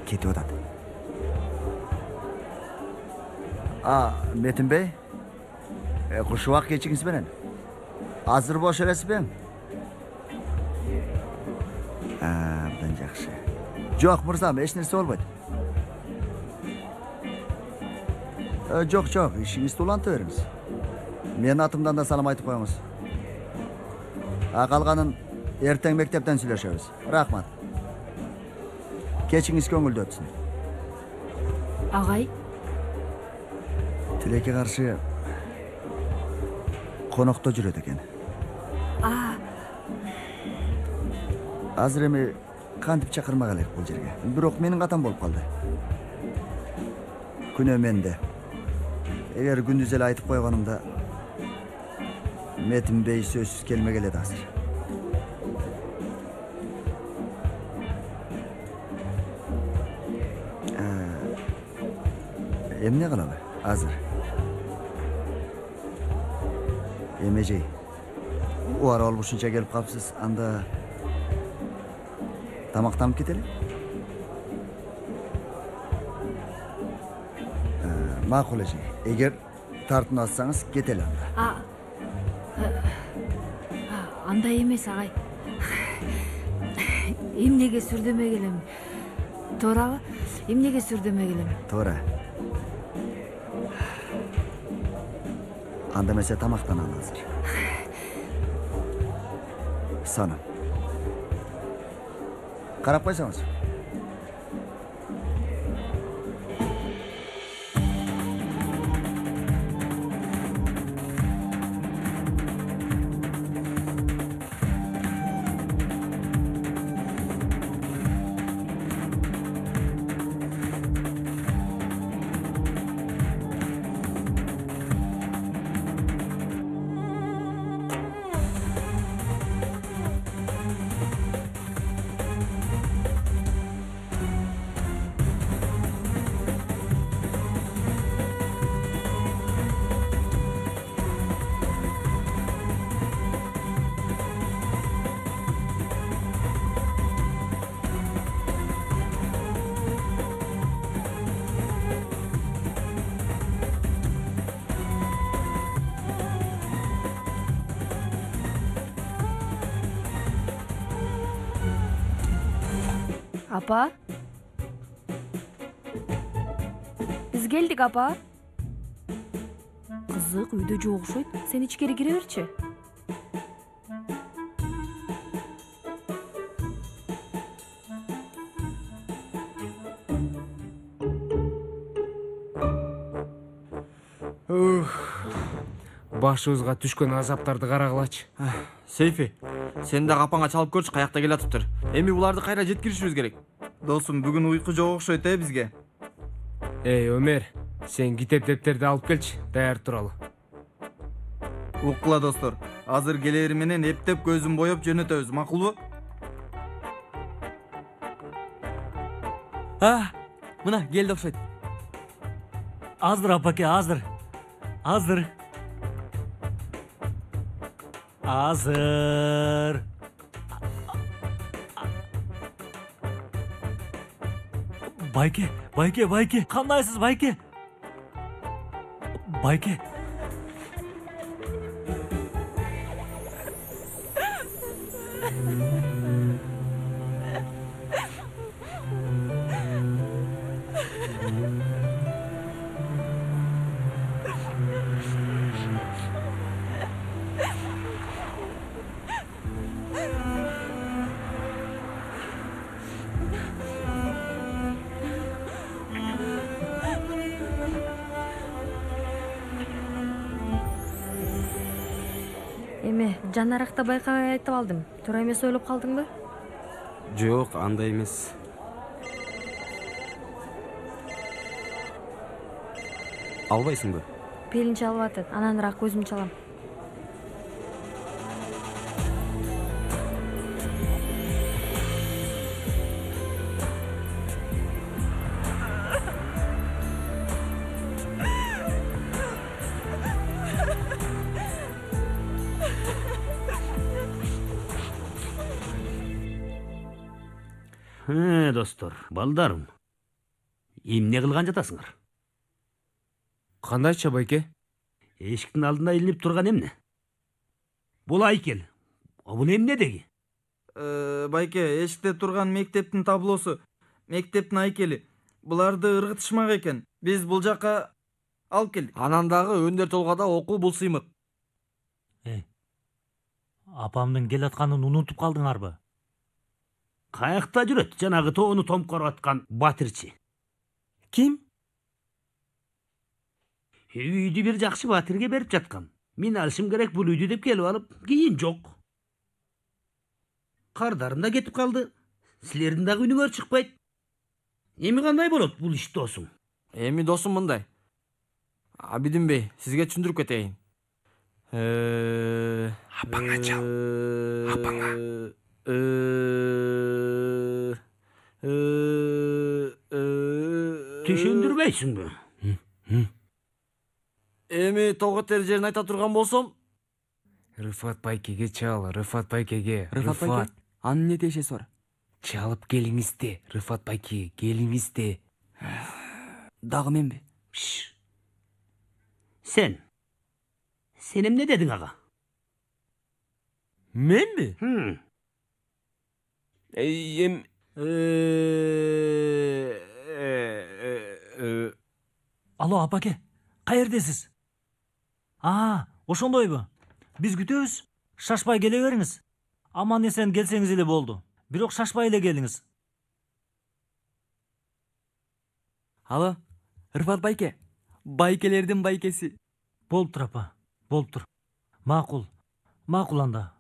кетип атат. Метин бей, кушубак кечиңиз менен азыр бош элесизби? Абдан жакшы. Жок мырзам, эч нерсе болбойт. Жок, ишиңизди уланта бериңиз. Менин атымдан да салам айтып коюңуз. Калганын эртең мектептен сүйлөшөбүз. Рахмат. Кечиңиз көңүлдүү өтсүн. Агай, Тилекке каршы конокто жүрөт экен. Азыр эми кантип чакырмак элек бул жерге. Бирок менин катам болуп калды. Күнөө менде. Эгер күндүз эле айтып койгонумда Метин бей сөзсүз келмек эле да азыр. Эмне кылалы азыр? Эмежей, убара болбушунча келип калыпсыз, анда тамактанып кетели? Макул эже, эгер тартынасаңыз кетели анда. Андай эмес агай. Эмнеге сүрдөмөй келем? Тоорабы? Эмнеге сүрдөмөй келем? Туура. Анда эмесе тамактаналы азыр. Сана. Карап койсоңуз. Апа? Биз келдик, апа. Кызык, үйдө жок окшойт. Сен ичкери кире берчи. Башыбызга түшкөн азаптарды карагылачы. Сейфи, сен да капаңа чалып көрчү, каякта келатыптыр. Эми буларды кайра жеткиришибиз керек. Досум, бүгүн уйку жок окшойт бизге. Өмер, сен китеп дептерди алып келчи, даяр туралы. Уккула достор, азыр келери менен эптеп көзүн боеп жөнөтөбүз, макулбу? Мына келди окшойт. Азыр апаке, азыр. Байке, кандайсыз байке? Байке. Жанаракта байкабай айтып алдым. Туура эмес ойлоп калдыңбы? Жок, андай эмес. Албайсыңбы? Пелин чалып атат. Ананыраак көзүм чалам. Достор, балдарым. Эмне кылган жатасыңар? Кандайча байке? Эшиктин алдында илинип турган эмне? Бул айкел. Бул эмне деги? Байке, эшикте турган мектептин таблосу, мектептин айкели. Буларды ыргытышмак экен. Биз бул жакка алып келдик. Анан дагы өндөр толгада окуу бул сыймык. Апамдын келатканын унутуп калдыңарбы? Каякта жүрөт жанагы тоону томкоруп аткан батырчы? Ким? Үйдү бир жакшы батырге берип жаткан. Мен алышым керек бул үйдү деп келип алып, кийин жок. Кардарым да кетип калды. Силердин дагы үнүңөр чыкпайт. Эми кандай болот бул иш досуң? Эми досум мындай. Абидин бей, сизге түшүндүрүп кетейин. Апаңа чал. Апаңа. Түшүндүрбөйсүңбү? Эми тогот жерин айта турган болсом, Рыфат байкеге чал, Рыфат байкеге. Рыфат байке, анын эмне тиешеси бар? Чалып келиңизде, Рыфат байке, келиңизде. Дагы менби? Sen эмне дедиң ага? Менби? Алло, апаке, каердесиз? Ошондойбу? Биз күтөбүз. Шашпай келе бериңиз. Аман эсен келсеңиз эле болду. Бирок шашпай эле келиңиз. Алло, Рыфат байке, байкелердин байкеси. Болуптур апа, болуптур. Макул анда.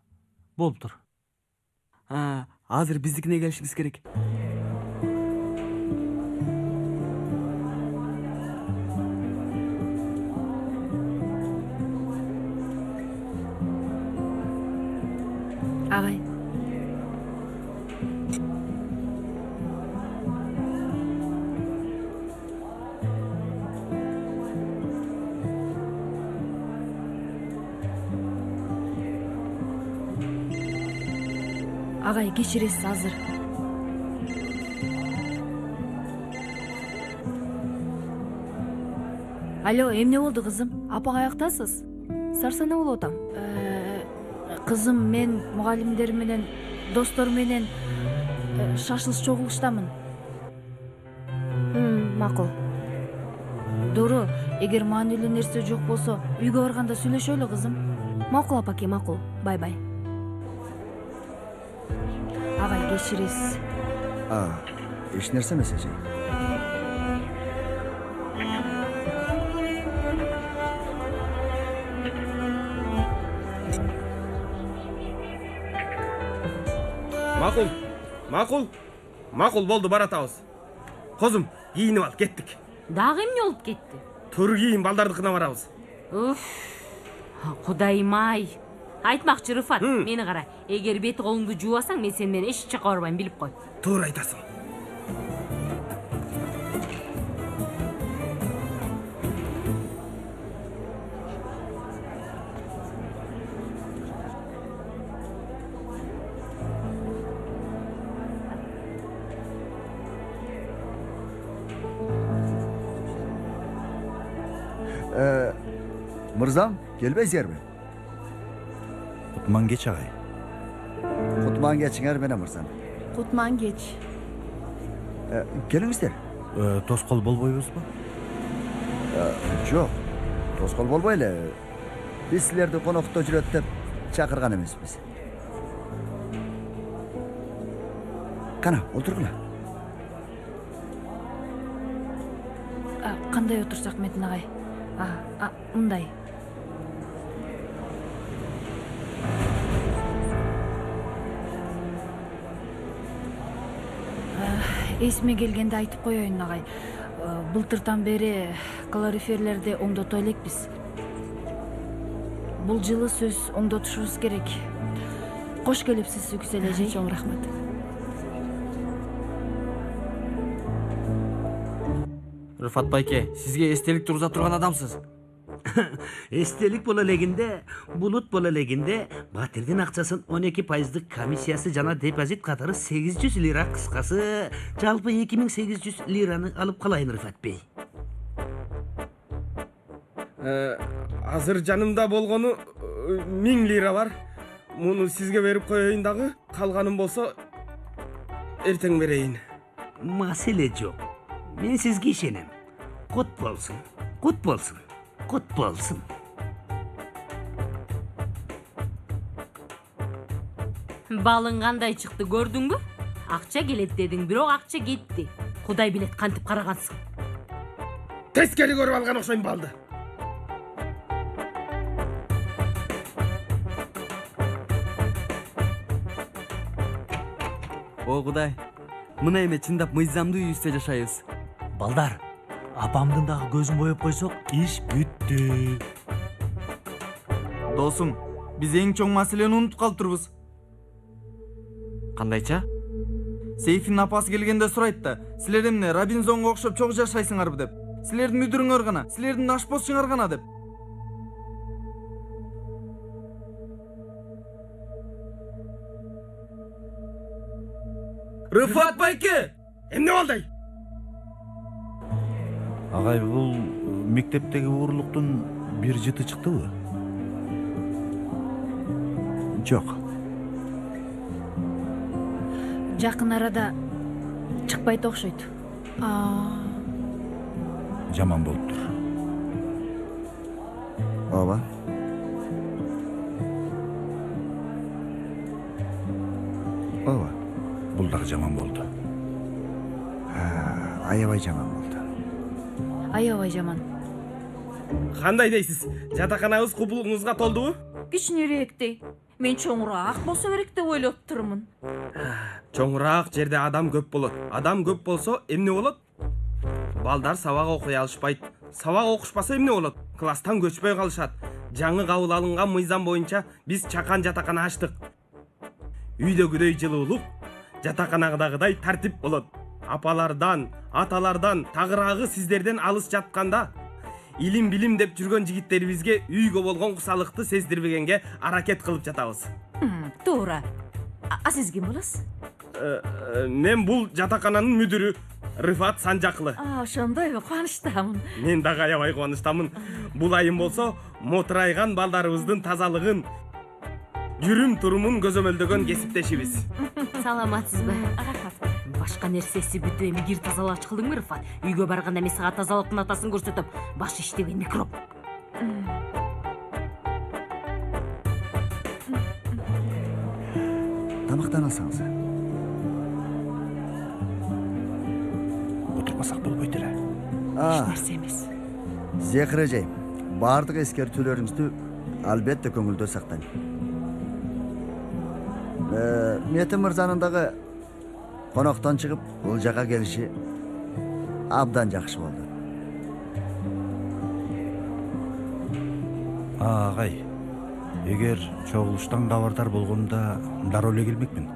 Болуптур. Азыр биздикине келишибиз керек. Агай. Агай, кечиресиз азыр. Алло, эмне болду кызым? Апа каяктасыз? Сарсана болуп атам. Кызым, мен мугалимдер менен, достор менен шашылыш чогулуштамын. Макул. Дуру, эгер маанилүү нерсе жок болсо, үйгө барганда сүйлөшөлү кызым. Макул апаке, макул. Бай-бай. Агай, кечиресиз. Эч нерсе эмес эже. Макул болду, баратабыз. Козум, кийинип ал, кеттик. Дагы эмне болуп кетти? Тур кийин, балдардыкына барабыз. Кудайым-ай. Айтмакчы Рыфат, мени кара. Эгер бет колуңду жуубасаң, мен сени менен эч жакка барбайм, билип кой. Туура айтасың. Мырзам, келбейсиңерби? Кутман кеч агай. Кутман кечиңер менен мырзам. Кутман кеч. Келиңиздер. Тоскол болбойбузбу? Жок, тоскол болбой эле. Биз силерди конокто жүрөт деп чакырган эмеспиз. Кана, отургула. Кандай отурсак Метин агай? Мындай. Эсиме келгенде айтып коеюн агай. Былтыртан бери калориферлерди оңдото элекпиз. Бул жылы сөз оңдотушубуз керек. Кош келипсиз Үксел эже. Чоң рахмат. Рыфат байке, сизге эстелик тургуза турган адамсыз. Эстелик боло элегинде, булут боло элегинде Батирдин акчасын 12% комиссиясы жана депозит катары 800 лира, кыскасы жалпы 2800 лираны алып калайын, Рыфат бей. Азыр жанымда болгону 1000 лира бар. Муну сизге берип коеюн дагы, калганын болсо эртең берейин. Маселе жок. Мен сизге ишенем. Кут болсун, кут болсун, кут болсун. Балың кандай чыкты, көрдүңбү? Акча келет дедиң, бирок акча кетти. Кудай билет кантип карагансың. Тескери көрүп алган окшойм балды. О Кудай, мына эме чындап мыйзамдуу үйүстө жашайбыз. Балдар, апамдын дагы көзүн боеп койсок, иш бүттү. Досум, биз эң чоң маселени унутуп калыптырбыз. Кандайча? Сейфин апасы келгенде сурайт да, силер эмне Робинзонго окшоп чок жашайсыңарбы деп. Силердин мүдүрүңөр гана, силердин ашпозчуңар гана деп. Рыфат байке, эмне болду? Агай, бул мектептеги уурулуктун бир жыты чыктыбы? Жок. Жакын арада чыкпайт окшойт. Жаман болуптур. Ооба. Ооба. Бул дагы жаман болду. Аябай жаман болду. Аябай жаман. Кандай дейсиз? Жатаканабыз кубулуңузга толдубу? Кичинерээктей. Мен чоңураак болсо керек деп ойлоп турмун. Чоңураак жерде адам көп болот. Адам көп болсо эмне болот? Балдар сабак окуй алышпайт. Сабак окушпаса эмне болот? Класстан көчпөй калышат. Жаңы кабыл алынган мыйзам боюнча биз чакан жатакана ачтык. Үйдөгүдөй жылуулук, жатаканагыдагыдай тартип болот. Апалардан, аталардан, тагыраагы сиздерден алыс жатканда илим билим деп жүргөн жигиттерибизге үйгө болгон кусалыкты сездирбегенге аракет кылып жатабыз. Туура. А сиз ким болосуз? Мен бул жатакананын мүдүрү Рыфат Санжаклы. Ошондойбу, кубанычтамын. Мен дагы аябай кубанычтамын. Бул айым болсо мотурайган балдарыбыздын тазалыгын, жүрүм турумун көзөмөлдөгөн кесиптешибиз. Саламатсызбы? Башка нерсеси бүтүп эми кир тазалач кылдыңбы, Рыфат? Үйгө барганда мен сага тазалыктын атасын көрсөтөм. Баш иштеген микроб. Тамактанасыңыз. Отурмасак болбойт эле. Эч нерсе эмес. Зехир эжей, баардык эскертүүлөрүңүздү албетте көңүлдө сактайм. Метин мырзанын дагы коноктон чыгып бул жака келиши абдан жакшы болду. Агай, эгер чогулуштан кабардар болгондо дароо эле келмекмин.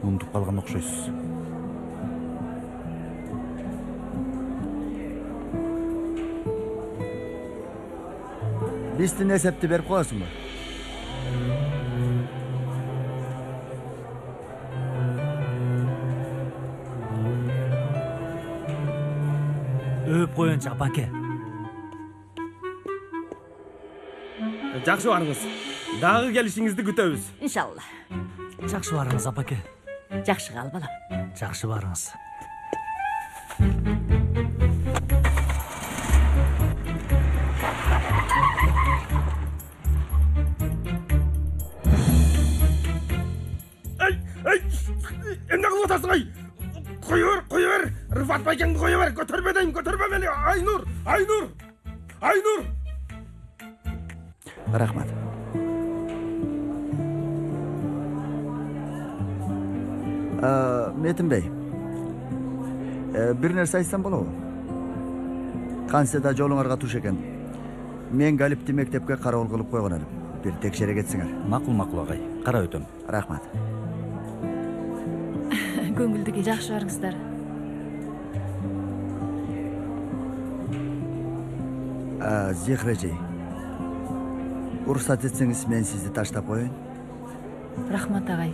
Унутуп калган окшойсуз. Биздин эсепти берип коесуңбу? Өп коеюнчу апаке. Жакшы барыңыз. Дагы келишиңизди күтөбүз. Иншалла. Жакшы барыңыз апаке. Жакшы кал балам. Жакшы барыңыз. Эмне кылып атасың ай? Кое бер. Рыфат байкеңди кое бер. Көтөрбө дейм, көтөрбө мени. Айнур. Рахмат. Метин бей, бир нерсе айтсам болобу? Кантсе да жолуңарга туш экен. Мен Галипти мектепке кароол кылып койгон элем. Бир текшере кетсиңер. Макул агай. Карап өтөм. Рахмат. Көңүлдүгү жакшы барыңыздар. Зехир эжей, уруксат этсеңиз мен сизди таштап коеюн. Рахмат агай.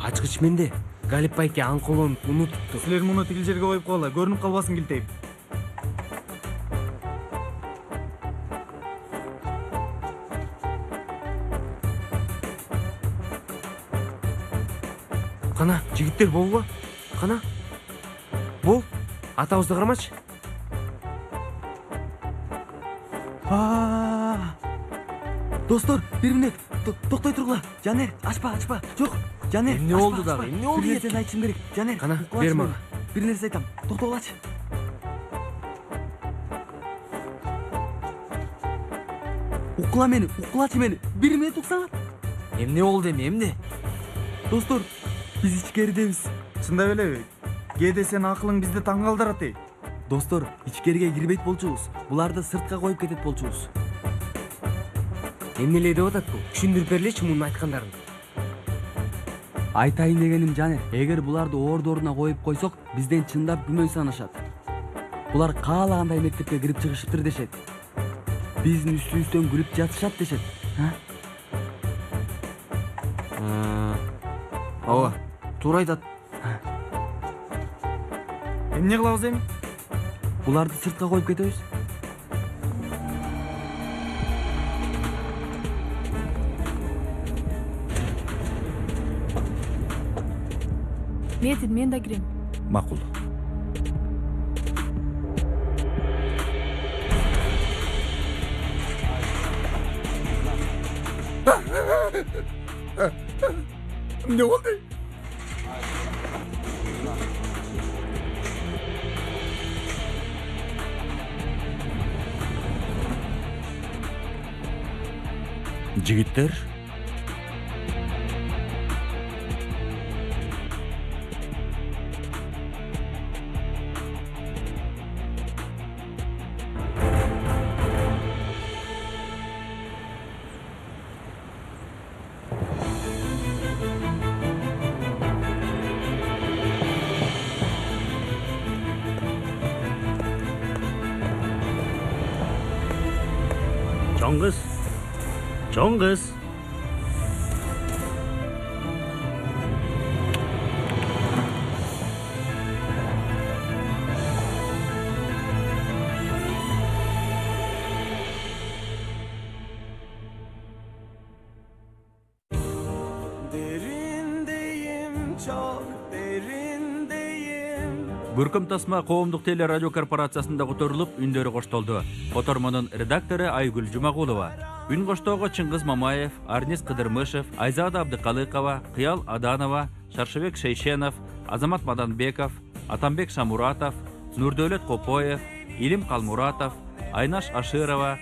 Ачкыч менде. Галип байке аңкылын унутупту. Силер муну тигил жерге коюп койгула, көрүнүп калбасын килтейп. Кана, жигиттер болбу? Кана. Бол. Атабызды карамачы. Достор, бир мүнөт. Токтой тургула. Жанер, ачпа. Жок. Жанер, эмне болду дагы? Эмне болду? Бир нерсени айтышым керек. Жанер, Кана, бер мага. Бир нерсе айтам. Токтогулачы. Укулачы мени. Бир мүнөт уксаңар. Эмне болду эмне? Достор, биз ичкеридебиз. Чындап элеби? Кээде сен акылың бизди таң калтырат эй. Достор, ичкериге кирбейт болчубуз. Буларды сыртка коюп кетет болчубуз. Эмне эле деп атат бул? Түшүндүрүп берлечи мунун айткандарын. Айтайын дегеним Жанер, эгер буларды ордоруна коюп койсок, бизден чындап күмөн санашат. Булар каалагандай мектепке кирип чыгышыптыр дешет. Биздин үстүбүздөн күлүп жатышат дешет. Ооба, туура айтат. Эмне кылабыз эми? Буларды сыртка коюп кетебиз. Метин, мен да кирем. Макул. Эмне болду? Жигиттер, Чоң кыз. Көркөм тасма коомдук теле радио корпорациясында көтөрүлүп, үндөрү коштолду. Котормонун редактору Айгүл Жумагулова, үн коштоого Чыңгыз Мамаев, Арнис Кыдырмышев, Айзада Абдыкалыкова, Кыял Аданова, Шаршыбек Шейшенов, Азамат Маданбеков, Атамбек Шамуратов, Нурдөөлөт Копоев, Илим Калмуратов, Айнаш Аширова,